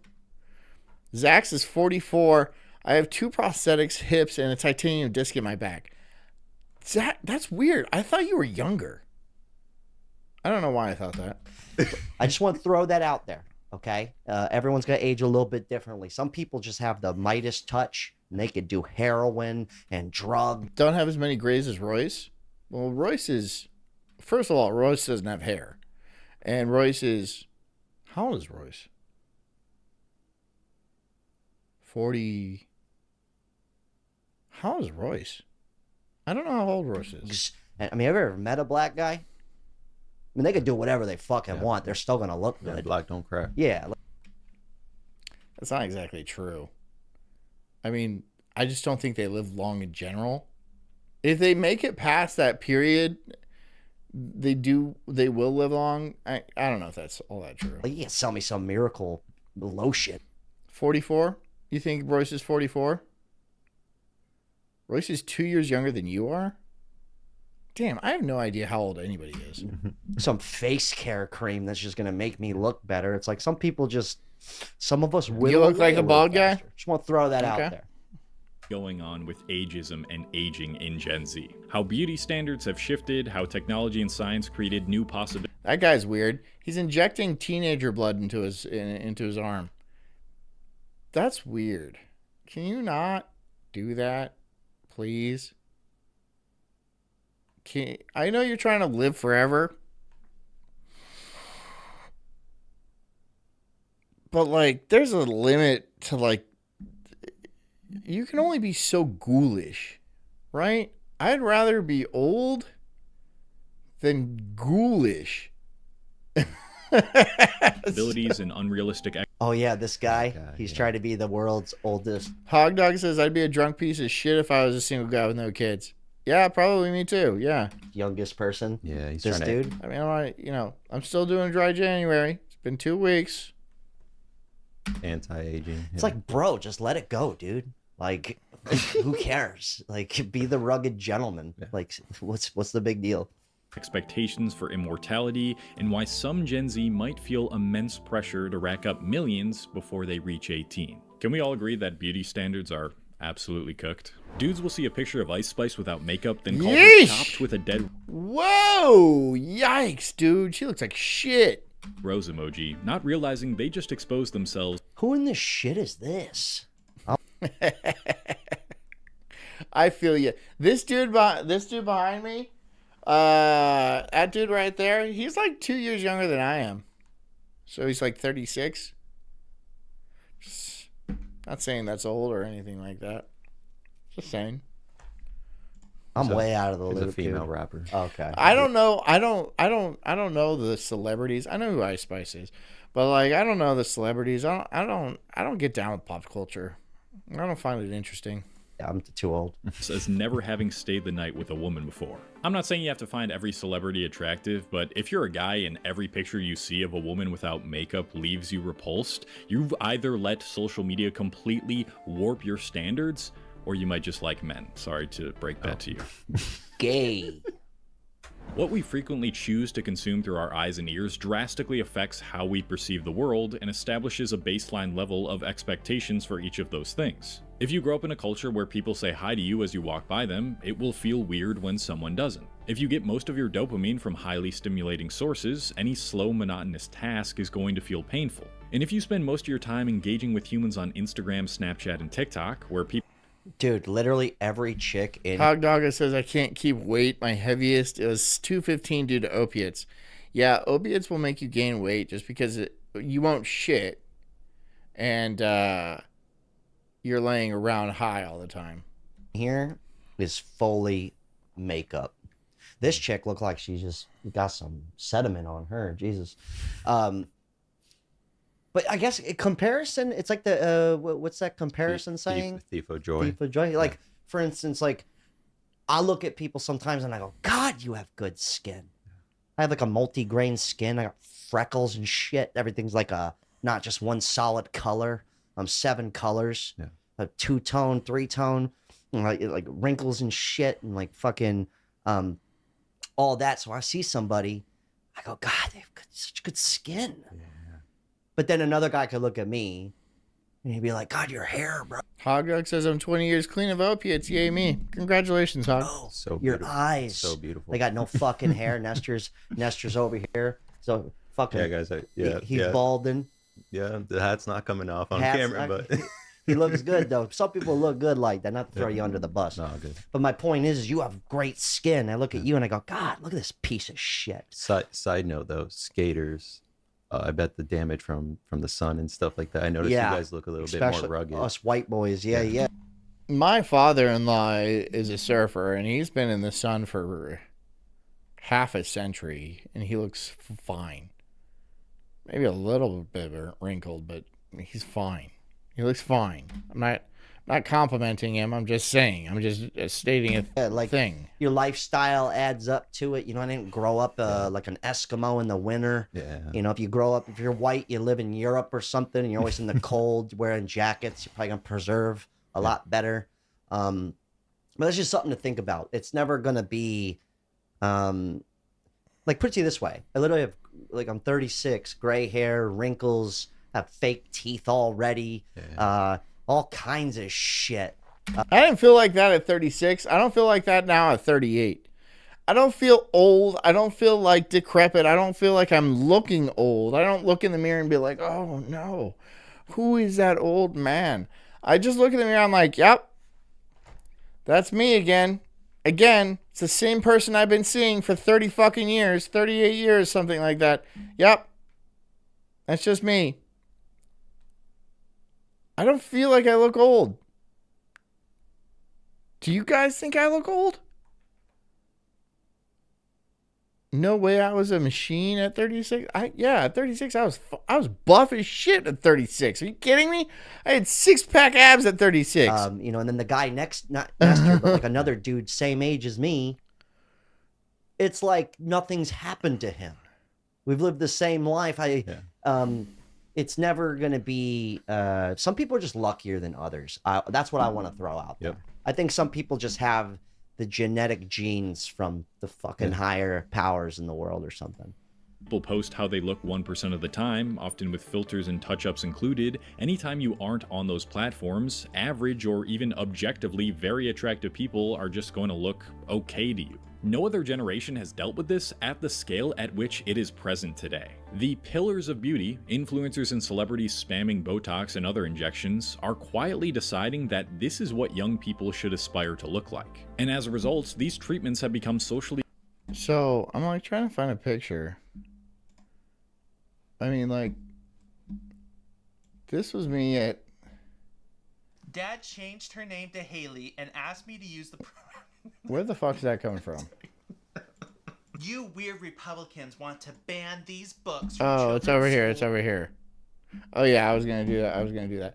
Zax is 44. I have 2 prosthetics, hips, and a titanium disc in my back. Zach, that's weird. I thought you were younger. I don't know why I thought that. I just want to throw that out there, okay? Everyone's going to age a little bit differently. Some people just have the Midas touch, and they could do heroin and drug. Don't have as many grays as Royce. Well, Royce is... First of all, Royce doesn't have hair. And Royce is... How old is Royce? 40. How old is Royce? I don't know how old Royce is. I mean, have you ever met a black guy? I mean, they could do whatever they fucking want. They're still gonna look good. Black don't crack. Yeah. That's not exactly true. I mean, I just don't think they live long in general. If they make it past that period, they will live long. I don't know if that's all that true. Like, you can't sell me some miracle lotion. 44? You think Royce is 44? Royce is 2 years younger than you are? Damn, I have no idea how old anybody is. Some face care cream that's just gonna make me look better. It's like some people just, some of us will. You look like a bald guy? Faster. Just want to throw that out there. Going on with ageism and aging in Gen Z. How beauty standards have shifted, how technology and science created new possibilities. That guy's weird. He's injecting teenager blood into his arm. That's weird. Can you not do that, please? I know you're trying to live forever, but like, there's a limit to like. You can only be so ghoulish, right? I'd rather be old than ghoulish. Abilities and unrealistic. Oh yeah, this guy. He's trying to be the world's oldest. Hog Dog says I'd be a drunk piece of shit if I was a single guy with no kids. Yeah, probably me too. Yeah. Youngest person. Yeah, he's this dude. I mean, I'm still doing dry January. It's been 2 weeks. Anti-aging. It's like, bro, just let it go, dude. Like, who cares? Like, be the rugged gentleman. Yeah. Like, what's the big deal? Expectations for immortality, and why some Gen Z might feel immense pressure to rack up millions before they reach 18. Can we all agree that beauty standards are absolutely cooked? Dudes will see a picture of Ice Spice without makeup, then call her chopped with a dead... Whoa! Yikes, dude. She looks like shit. Rose emoji, not realizing they just exposed themselves. Who in this shit is this? I feel you. This dude behind me, that dude right there, he's like 2 years younger than I am. So he's like 36. Not saying that's old or anything like that. Just saying. I'm way out of the loop. He's a female rapper. Okay. I don't know. I don't know the celebrities. I know who Ice Spice is, but like I don't know the celebrities. I don't get down with pop culture. I don't find it interesting. Yeah, I'm too old. As never having stayed the night with a woman before. I'm not saying you have to find every celebrity attractive, but if you're a guy and every picture you see of a woman without makeup leaves you repulsed, you've either let social media completely warp your standards, or you might just like men. Sorry to break that to you. Gay. What we frequently choose to consume through our eyes and ears drastically affects how we perceive the world and establishes a baseline level of expectations for each of those things. If you grow up in a culture where people say hi to you as you walk by them, it will feel weird when someone doesn't. If you get most of your dopamine from highly stimulating sources, any slow, monotonous task is going to feel painful. And if you spend most of your time engaging with humans on Instagram, Snapchat, and TikTok, where people... Dude, literally every chick in... Hog Dogga says I can't keep weight. My heaviest is 215 due to opiates. Yeah, opiates will make you gain weight just because you won't shit. And you're laying around high all the time. Here is fully makeup. This chick looked like she just got some sediment on her. Jesus. But I guess comparison, it's like the, what's that comparison saying? Thief of joy. Thief of joy. Like, for instance, like, I look at people sometimes and I go, God, you have good skin. I have like a multi-grain skin. I got freckles and shit. Everything's like not just one solid color. 7 colors. Yeah. A 2-tone, 3-tone. Like wrinkles and shit and like fucking all that. So I see somebody, I go, God, they have such good skin. Yeah. But then another guy could look at me and he'd be like, God, your hair, bro. Hog Dog says I'm 20 years clean of opiates. Yay, me. Congratulations, Hog. Oh, so your beautiful. eyes. So beautiful. They got no fucking hair. Nestor's over here. So fucking. Yeah, guys. He's balding. Yeah, the hat's not coming off on Hat's camera, but he looks good though. Some people look good like that. Not to throw you under the bus. No, good. But my point is you have great skin. I look at you and I go, God, look at this piece of shit. Side note though, skaters I bet the damage from the sun and stuff like that. I noticed Yeah, you guys look a little bit especially more rugged. us white boys. Yeah. My father-in-law is a surfer, and he's been in the sun for half a century, and he looks fine. Maybe a little bit wrinkled, but he's fine. He looks fine. I'm not complimenting him. I'm just saying. I'm just stating a thing. Your lifestyle adds up to it. You know, I didn't grow up like an Eskimo in the winter. Yeah. You know, if you're white, you live in Europe or something, and you're always in the cold wearing jackets, you're probably going to preserve a lot better. But that's just something to think about. It's never going to be, like, put it to you this way. I literally have, like, I'm 36, gray hair, wrinkles, have fake teeth already, all kinds of shit. I didn't feel like that at 36. I don't feel like that now at 38. I don't feel old. I don't feel like decrepit. I don't feel like I'm looking old. I don't look in the mirror and be like, oh no, who is that old man? I just look in the mirror. I'm like, yep, that's me again. Again, it's the same person I've been seeing for 30 fucking years, 38 years, something like that. Yep, that's just me. I don't feel like I look old. Do you guys think I look old? No way I was a machine at 36. At 36 I was buff as shit at 36. Are you kidding me? I had 6-pack abs at 36. You know, and then the guy not next year, but like another dude same age as me, it's like nothing's happened to him. We've lived the same life. It's never going to be some people are just luckier than others. That's what I want to throw out there. I think some people just have the genetic genes from the fucking higher powers in the world or something. People post how they look 1% of the time, often with filters and touch-ups included. Anytime you aren't on those platforms, average or even objectively very attractive people are just going to look okay to you. No other generation has dealt with this at the scale at which it is present today. The pillars of beauty, influencers and celebrities spamming Botox and other injections, are quietly deciding that this is what young people should aspire to look like. And as a result, these treatments have become socially... So, I'm like trying to find a picture. I mean, like, this was me at... Dad changed her name to Haley and asked me to use the... Where the fuck is that coming from? You weird Republicans want to ban these books from Oh, it's over here. It's over here. Oh yeah, I was gonna do that.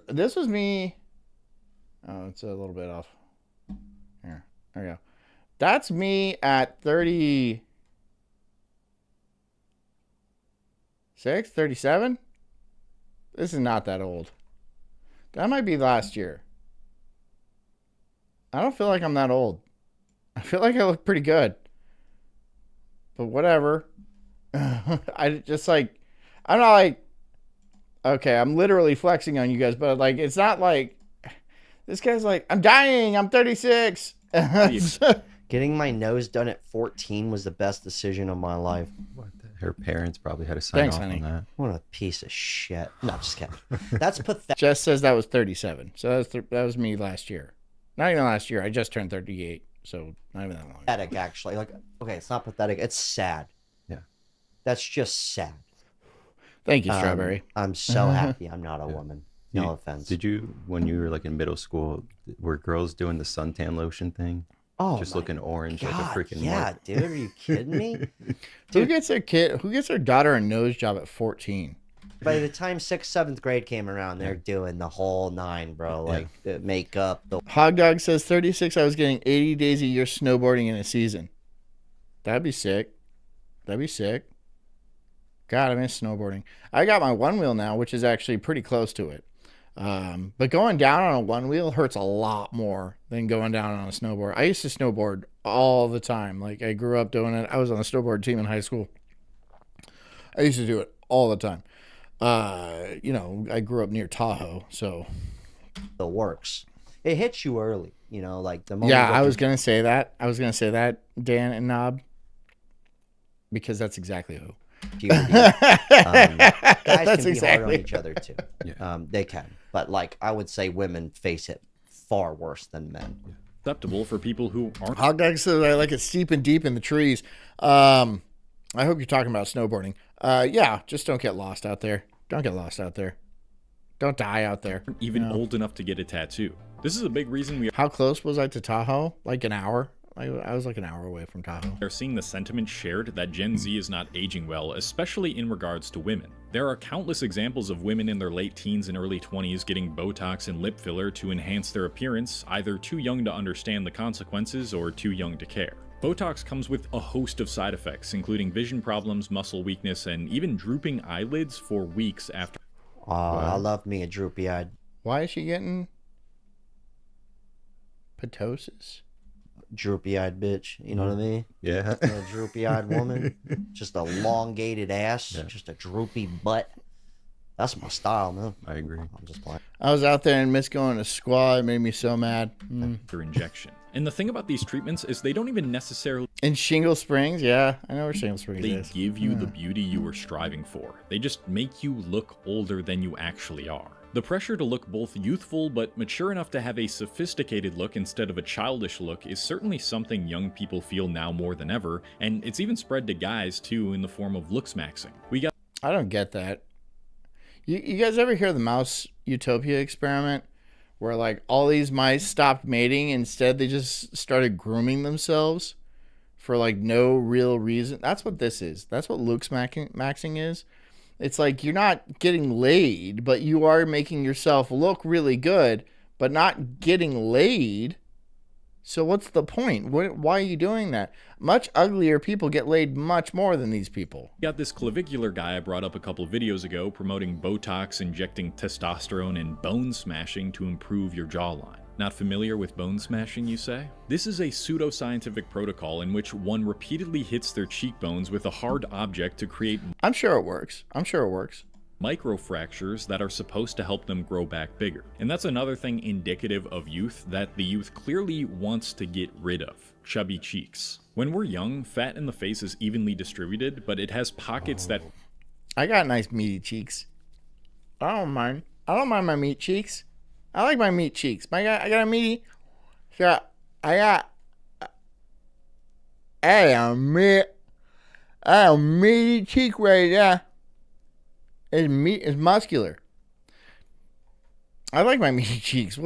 This was me. Oh, it's a little bit off. Here, there we go. That's me at 36, 37. This is not that old. That might be last year. I don't feel like I'm that old. I feel like I look pretty good. But whatever. I just like, I'm not like, okay, I'm literally flexing on you guys, but like, it's not like, this guy's like, I'm dying, I'm 36. Getting my nose done at 14 was the best decision of my life. Her parents probably had to sign off honey. on that. What a piece of shit. No, just kidding. That's pathetic. Jess says that was 37. So that was me last year. Not even last year. I just turned 38. So not even that long. Pathetic, actually. Like, okay, it's not pathetic. It's sad. Yeah. That's just sad. Thank you, Strawberry. I'm so happy I'm not a woman. No offense. Did you, when you were like in middle school, were girls doing the suntan lotion thing? Oh, just looking orange God, like a freaking yeah, mark. dude. Are you kidding me? Who gets their daughter a nose job at 14? By the time 6th, 7th grade came around, they're doing the whole 9, bro. Like the makeup. Hog Dog says 36. I was getting 80 days a year snowboarding in a season. That'd be sick. That'd be sick. God, I miss snowboarding. I got my one wheel now, which is actually pretty close to it. But going down on a one wheel hurts a lot more than going down on a snowboard. I used to snowboard all the time. Like, I grew up doing it. I was on the snowboard team in high school. I used to do it all the time. You know, I grew up near Tahoe, so the works. It hits you early, you know, like the moment. Yeah, I was gonna say that. Dan and Knob, because that's exactly who. Guys That's can be hard on exactly each other too. They can, but like I would say, women face it far worse than men. Acceptable for people who aren't. Hog Dog says I like it steep and deep in the trees. I hope you're talking about snowboarding. Yeah, just don't get lost out there. Don't get lost out there. Don't die out there. Even old enough to get a tattoo. This is a big reason we How close was I to Tahoe? Like an hour? I was like an hour away from Tahoe. are seeing the sentiment shared that Gen Z is not aging well, especially in regards to women. There are countless examples of women in their late teens and early 20s getting Botox and lip filler to enhance their appearance, either too young to understand the consequences or too young to care. Botox comes with a host of side effects, including vision problems, muscle weakness, and even drooping eyelids for weeks after. Oh, I love me a droopy eyed. Why is she getting ptosis? Droopy eyed bitch. You know what I mean? Yeah. A droopy eyed woman. Just a elongated ass. Yeah. Just a droopy butt. That's my style, man. I agree. I'm just playing. I was out there and missed going to squad. It made me so mad. After injection. And the thing about these treatments is they don't even necessarily In Shingle Springs, yeah. I know where Shingle Springs is. give you the beauty you were striving for. They just make you look older than you actually are. The pressure to look both youthful but mature enough to have a sophisticated look instead of a childish look is certainly something young people feel now more than ever, and it's even spread to guys too in the form of looks maxing. I don't get that. You guys ever hear the mouse utopia experiment? Where like all these mice stopped mating, instead they just started grooming themselves for like no real reason. That's what this is. That's what looks maxing is. It's like you're not getting laid, but you are making yourself look really good, but not getting laid. So what's the point? Why are you doing that? Much uglier people get laid much more than these people. Got this clavicular guy I brought up a couple of videos ago promoting Botox, injecting testosterone, and bone smashing to improve your jawline. Not familiar with bone smashing, you say? This is a pseudoscientific protocol in which one repeatedly hits their cheekbones with a hard object to create I'm sure it works. I'm sure it works. microfractures that are supposed to help them grow back bigger. And that's another thing indicative of youth that the youth clearly wants to get rid of: chubby cheeks. When we're young, fat in the face is evenly distributed, but it has pockets that I got nice meaty cheeks. I don't mind. I don't mind my meat cheeks. I like my meat cheeks. I got a meaty. I got a meaty cheek right there. It's muscular. I like my meaty cheeks.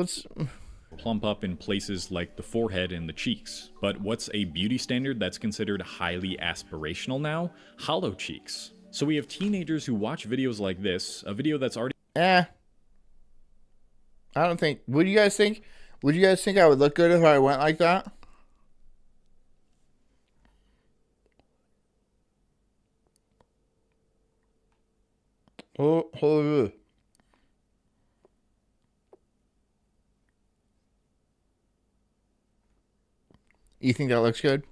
plump up in places like the forehead and the cheeks. But what's a beauty standard that's considered highly aspirational now? Hollow cheeks. So we have teenagers who watch videos like this, a video that's already I don't think. Would you guys think I would look good if I went like that? Oh. You think that looks good?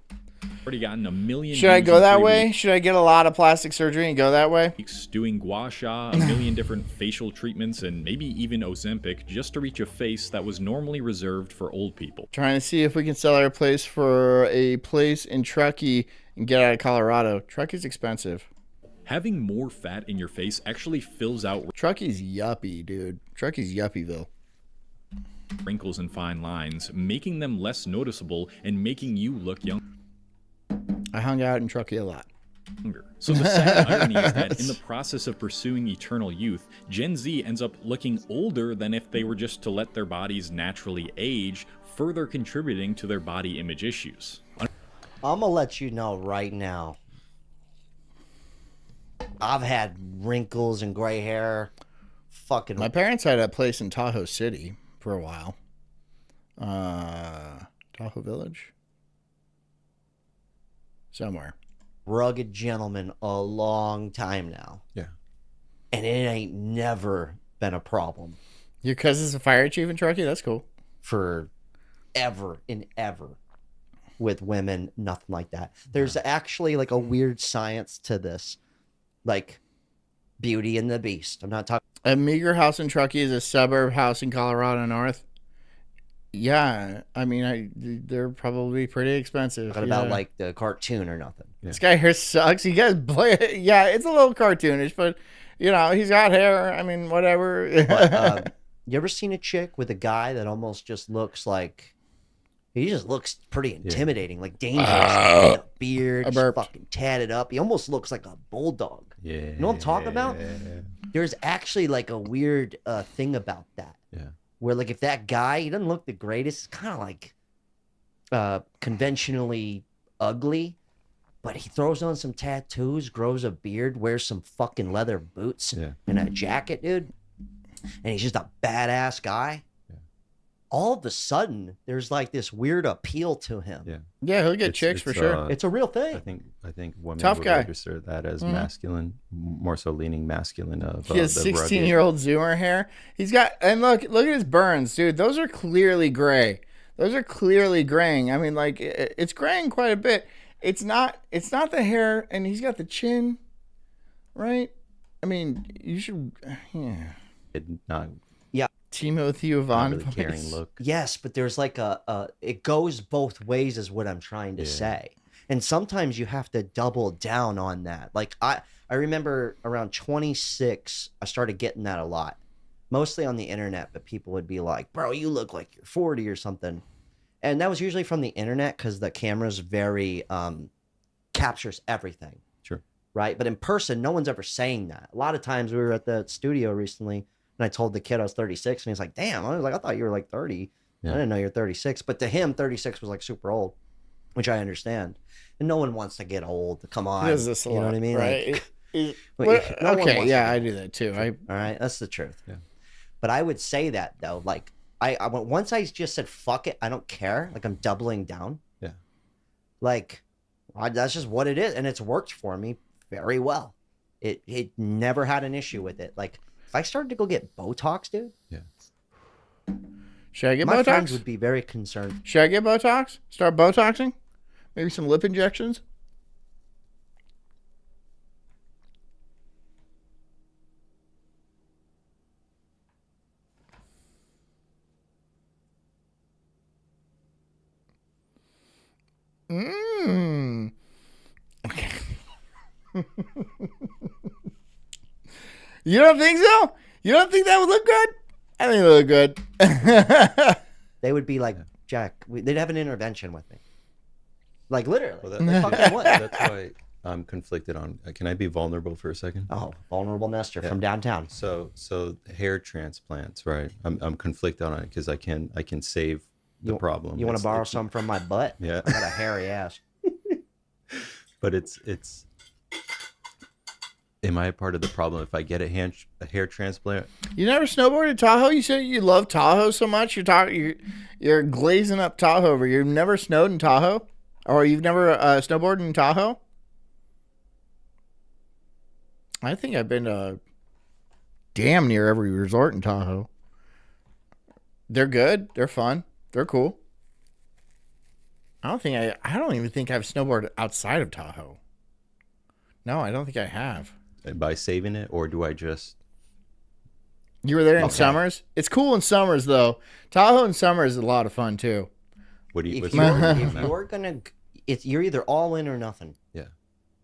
already gotten 1 million. Should I go that way? Should I get a lot of plastic surgery and go that way? Doing gua sha, 1 million different facial treatments, and maybe even Ozempic just to reach a face that was normally reserved for old people. Trying to see if we can sell our place for a place in Truckee and get out of Colorado. Truckee's expensive. Having more fat in your face actually fills out. Truckee's yuppie, dude. Truckee's yuppieville. Wrinkles and fine lines, making them less noticeable and making you look young. I hung out in Truckee a lot. So the sad irony is that in the process of pursuing eternal youth, Gen Z ends up looking older than if they were just to let their bodies naturally age, further contributing to their body image issues. I'm gonna let you know right now. I've had wrinkles and gray hair. Fucking. My parents had a place in Tahoe City for a while. Tahoe Village? Somewhere. Rugged gentleman a long time now. Yeah. And it ain't never been a problem. Your cousin's a fire chief in Truckee? That's cool. For ever and ever. With women, nothing like that. There's actually like a weird science to this. Like Beauty and the Beast. I'm not talking. A meager house in Truckee is a suburb house in Colorado North. Yeah, I mean, they're probably pretty expensive. What about like the cartoon or nothing? This guy here sucks. You guys play. Yeah, it's a little cartoonish, but you know he's got hair. I mean, whatever. But, you ever seen a chick with a guy that almost just looks like He just looks pretty intimidating, like dangerous. With a beard, fucking tatted up. He almost looks like a bulldog. Yeah. You know what I'm talking about? There's actually like a weird thing about that. Yeah. Where like if that guy, he doesn't look the greatest, kind of like conventionally ugly, but he throws on some tattoos, grows a beard, wears some fucking leather boots and a jacket, dude. And he's just a badass guy. All of a sudden, there's like this weird appeal to him. Yeah, he'll get chicks for sure. It's a real thing. I think women Tough would guy. register that as masculine, more so leaning masculine. He has 16-year-old Zoomer hair. He's got, and look at his burns, dude. Those are clearly gray. Those are clearly graying. I mean, like it's graying quite a bit. It's not the hair, and he's got the chin, right? I mean, you should, It not. Yeah. Timothy Yvonne really caring look. Yes, but there's like it goes both ways is what I'm trying to say. And sometimes you have to double down on that. Like I remember around 26, I started getting that a lot. Mostly on the internet, but people would be like, bro, you look like you're 40 or something. And that was usually from the internet because the camera's very captures everything. Sure. Right? But in person, no one's ever saying that. A lot of times we were at the studio recently, and I told the kid I was 36, and he's like, damn, I was like, I thought you were like 30. Yeah. I didn't know you're 36. But to him, 36 was like super old, which I understand. And no one wants to get old. Come on. He does this a you know lot, what I mean? right? Like, no one okay, wants yeah, to I get do that too. old. All right, that's the truth. Yeah. But I would say that though, like I once I just said fuck it, I don't care. Like I'm doubling down. Yeah. Like that's just what it is, and it's worked for me very well. It never had an issue with it. Like if I started to go get Botox, dude. Yeah. Should I get my Botox? friends would be very concerned. Should I get Botox? Start Botoxing? Maybe some lip injections? Okay. You don't think so? You don't think that would look good? I think it would look good. They would be like, Jack, they'd have an intervention with me. Like literally. Well, They fucking would. that's why I'm conflicted on. Can I be vulnerable for a second? Oh, vulnerable Nestor from downtown. So hair transplants, right? I'm conflicted on it because I can save the problem. You want to borrow some from my butt? Yeah. I got a hairy ass. But it's. Am I a part of the problem if I get a hair transplant? You never snowboarded Tahoe? You said you love Tahoe so much. You're glazing up Tahoe. You've never snowed in Tahoe, or you've never snowboarded in Tahoe? I think I've been to damn near every resort in Tahoe. They're good. They're fun. They're cool. I don't even think I've snowboarded outside of Tahoe. No, I don't think I have. By saving it, or do I just? You were there in summers. It's cool in summers though. Tahoe in summer is a lot of fun too. What do you? If you're gonna, you're either all in or nothing. Yeah.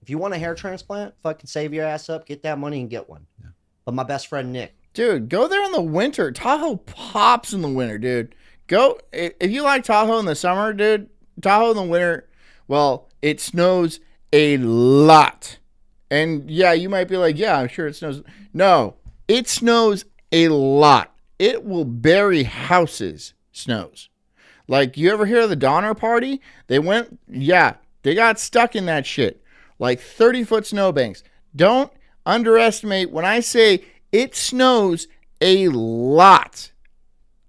If you want a hair transplant, fucking save your ass up, get that money and get one. Yeah. But my best friend Nick, dude, go there in the winter. Tahoe pops in the winter, dude. Go if you like Tahoe in the summer, dude. Tahoe in the winter, well, it snows a lot. And yeah, you might be like, yeah, I'm sure it snows. No, it snows a lot. It will bury houses, snows. Like, you ever hear of the Donner Party? They got stuck in that shit. Like 30-foot snowbanks. Don't underestimate when I say it snows a lot.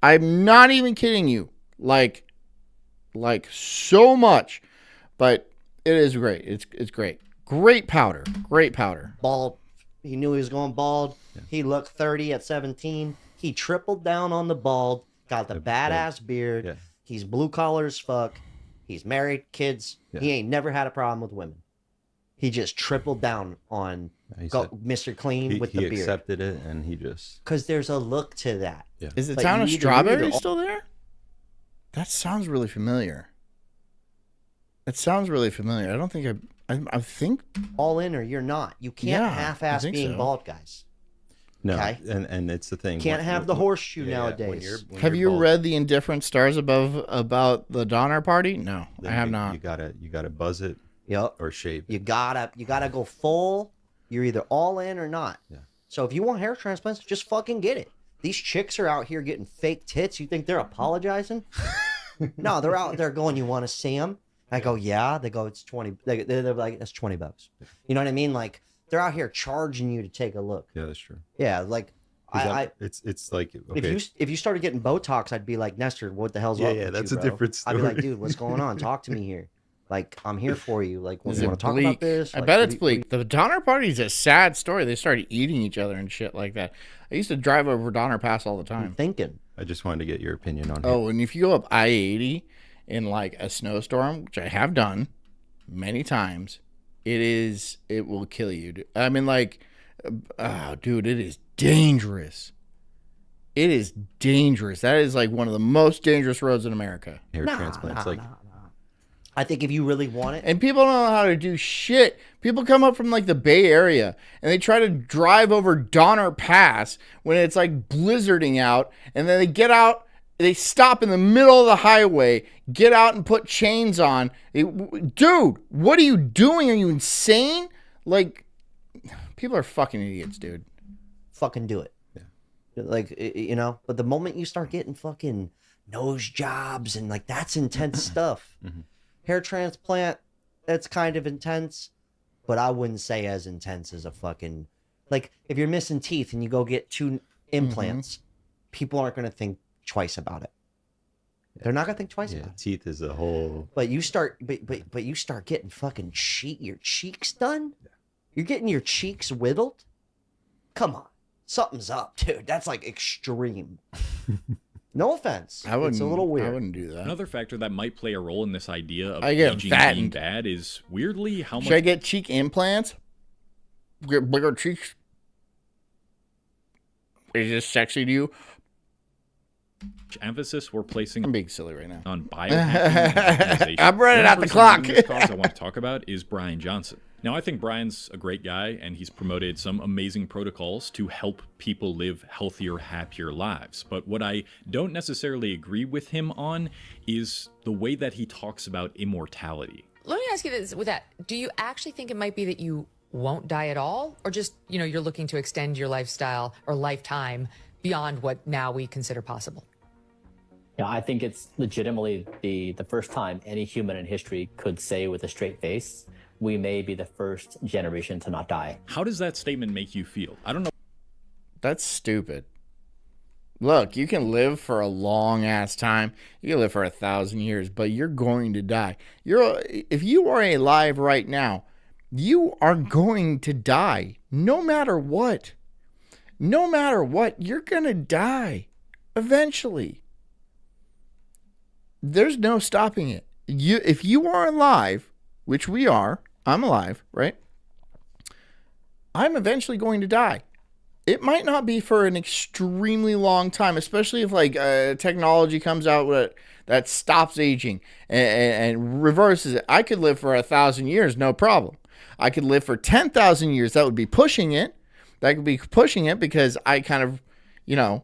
I'm not even kidding you. Like so much. But it is great. It's great. Great powder. Great powder. Bald. He knew he was going bald. Yeah. He looked 30 at 17. He tripled down on the bald. Got the badass beard. Yeah. He's blue collar as fuck. He's married, kids. Yeah. He ain't never had a problem with women. He just tripled down on Mr. Clean with the beard. He accepted it, and he just... Because there's a look to that. Yeah. Is the town of Strawberry still there? That sounds really familiar. It sounds really familiar. I don't think I think all in or you're not. You can't half-ass being bald, guys. No, Okay? and it's the thing. Can't have the horseshoe nowadays. Have you read the Indifferent Stars above about the Donner Party? No, I have not. You gotta buzz it. Yep. Or shave. You gotta go full. You're either all in or not. Yeah. So if you want hair transplants, just fucking get it. These chicks are out here getting fake tits. You think they're apologizing? No, they're out there going, "You want to see them?" I go, "Yeah." They go, "It's 20." They're like, "That's $20." You know what I mean? Like they're out here charging you to take a look. Yeah, that's true. Yeah, like it's like okay. If you started getting Botox, I'd be like, "Nestor, what the hell's up?" Yeah, with that's you, a bro?" different I'd be like, story. "Dude, what's going on? Talk to me here. Like, I'm here for you. Like, when Is you it want to talk bleak? about this?" I Like, bet what it's do you- bleak. The Donner Party is a sad story. They started eating each other and shit like that. I used to drive over Donner Pass all the time. Thinking. I just wanted to get your opinion on it. Oh, and if you go up I-80 in like a snowstorm, which I have done many times, it will kill you. I mean, like, oh, dude, it is dangerous. It is dangerous. That is like one of the most dangerous roads in America. Hair transplants, like I think if you really want it, and people don't know how to do shit. People come up from like the Bay Area and they try to drive over Donner Pass when it's like blizzarding out, and then they get out, they stop in the middle of the highway, get out and put chains on. Dude, what are you doing? Are you insane? Like, people are fucking idiots, dude. fucking do it. Like, you know, but the moment you start getting fucking nose jobs and like that's intense stuff. Hair transplant, that's kind of intense, but I wouldn't say as intense as a fucking, like if you're missing teeth and you go get 2 implants, people aren't going to think twice about it. They're not going to think twice about it. Teeth is a whole. But you start, but you start getting fucking your cheeks done. You're getting your cheeks whittled. Come on. Something's up, dude. That's like extreme. No offense. It's a little weird. I wouldn't do that. Another factor that might play a role in this idea of I get aging fat being and- bad is weirdly how much. Should I get cheek implants? Get bigger cheeks? Is this sexy to you? Emphasis we're placing I'm being silly right now. on biohacking and optimization. I'm running One out the person clock. leading this cause I want to talk about is Brian Johnson. Now, I think Brian's a great guy, and he's promoted some amazing protocols to help people live healthier, happier lives. But what I don't necessarily agree with him on is the way that he talks about immortality. Let me ask you this with that. Do you actually think it might be that you won't die at all? Or just, you know, you're looking to extend your lifestyle or lifetime beyond what now we consider possible? Yeah, I think it's legitimately the first time any human in history could say with a straight face, we may be the first generation to not die. How does that statement make you feel? I don't know. That's stupid. Look, you can live for a long ass time. You can live for 1,000 years, but you're going to die. If you are alive right now, you are going to die no matter what. No matter what, you're going to die eventually. There's no stopping it. If you are alive, which we are, I'm alive, right? I'm eventually going to die. It might not be for an extremely long time, especially if like technology comes out that stops aging and reverses it. I could live for 1,000 years, no problem. I could live for 10,000 years. That would be pushing it. That could be pushing it because I kind of, you know,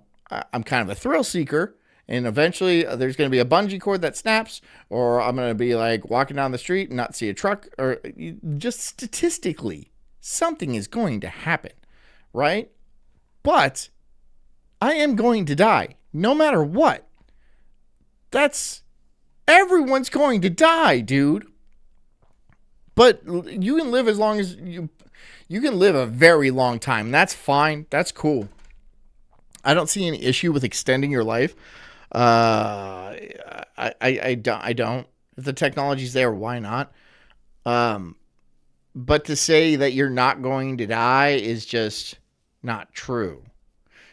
I'm kind of a thrill seeker. And eventually there's going to be a bungee cord that snaps, or I'm going to be like walking down the street and not see a truck, or just statistically, something is going to happen, right? But I am going to die no matter what. Everyone's going to die, dude. But you can live as long as you can live a very long time. That's fine. That's cool. I don't see any issue with extending your life. I don't. If the technology's there, why not? But to say that you're not going to die is just not true.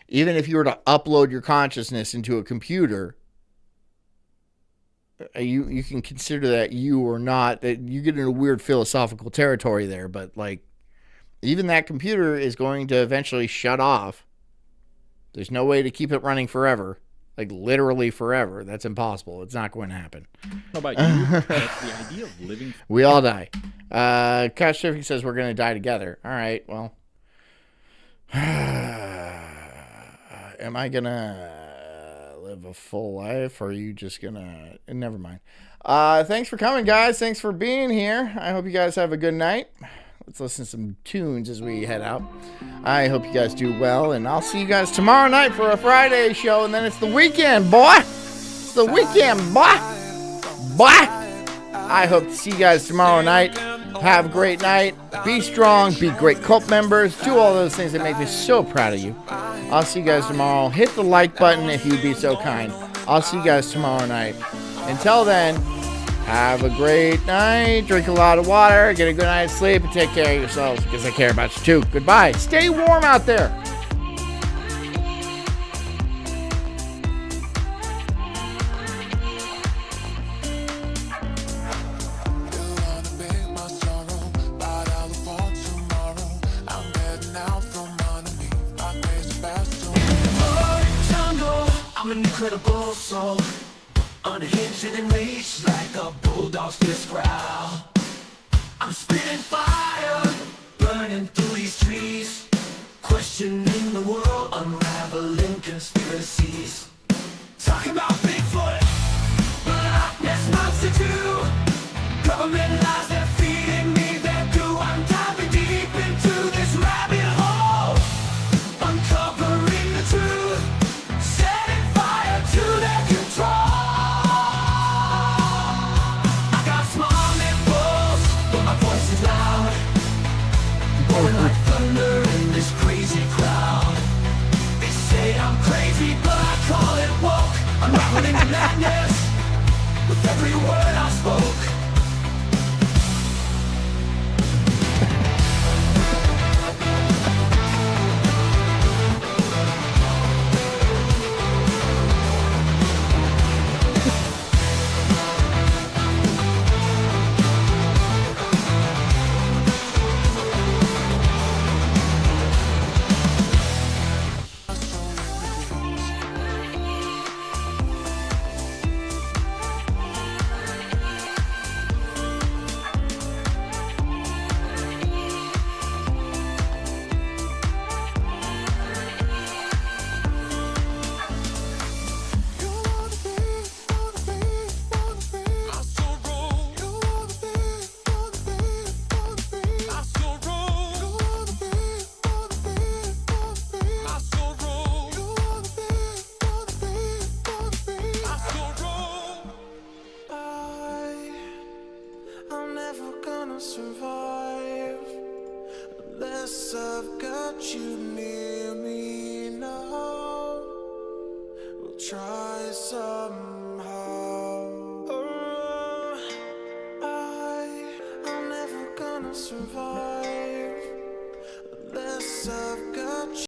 Even if you were to upload your consciousness into a computer, you can consider that you or not. That you get into weird philosophical territory there, but like, even that computer is going to eventually shut off. There's no way to keep it running forever. Like literally forever. That's impossible. It's not going to happen. How about you? The idea of living. We all die. Couch Surfing says we're going to die together. All right. Well, am I gonna live a full life, or are you just gonna? Never mind. Thanks for coming, guys. Thanks for being here. I hope you guys have a good night. Let's listen to some tunes as we head out. I hope you guys do well, and I'll see you guys tomorrow night for a Friday show, and then it's the weekend, boy. It's the weekend, boy. Boy. I hope to see you guys tomorrow night. Have a great night. Be strong. Be great cult members. Do all those things that make me so proud of you. I'll see you guys tomorrow. Hit the like button if you'd be so kind. I'll see you guys tomorrow night. Until then, have a great night. Drink a lot of water. Get a good night's sleep. And take care of yourselves because I care about you too. Goodbye. Stay warm out there. I'm an incredible soul, unhinged and enraged like a bulldog's fierce growl. I'm spitting fire, burning through these trees, questioning the world, unraveling conspiracies. Talking about Bigfoot, but Loch Ness Monster too. Government lies, they're feeding me their goo. I'm diving deep into this rabbit hole, uncovering the truth. To their control. I got small nipples, but my voice is loud, blowing like thunder in this crazy crowd. They say I'm crazy, but I call it woke. I'm running to madness with every word I spoke. Survive unless I've got you near me now. We'll try somehow. I'm never gonna survive.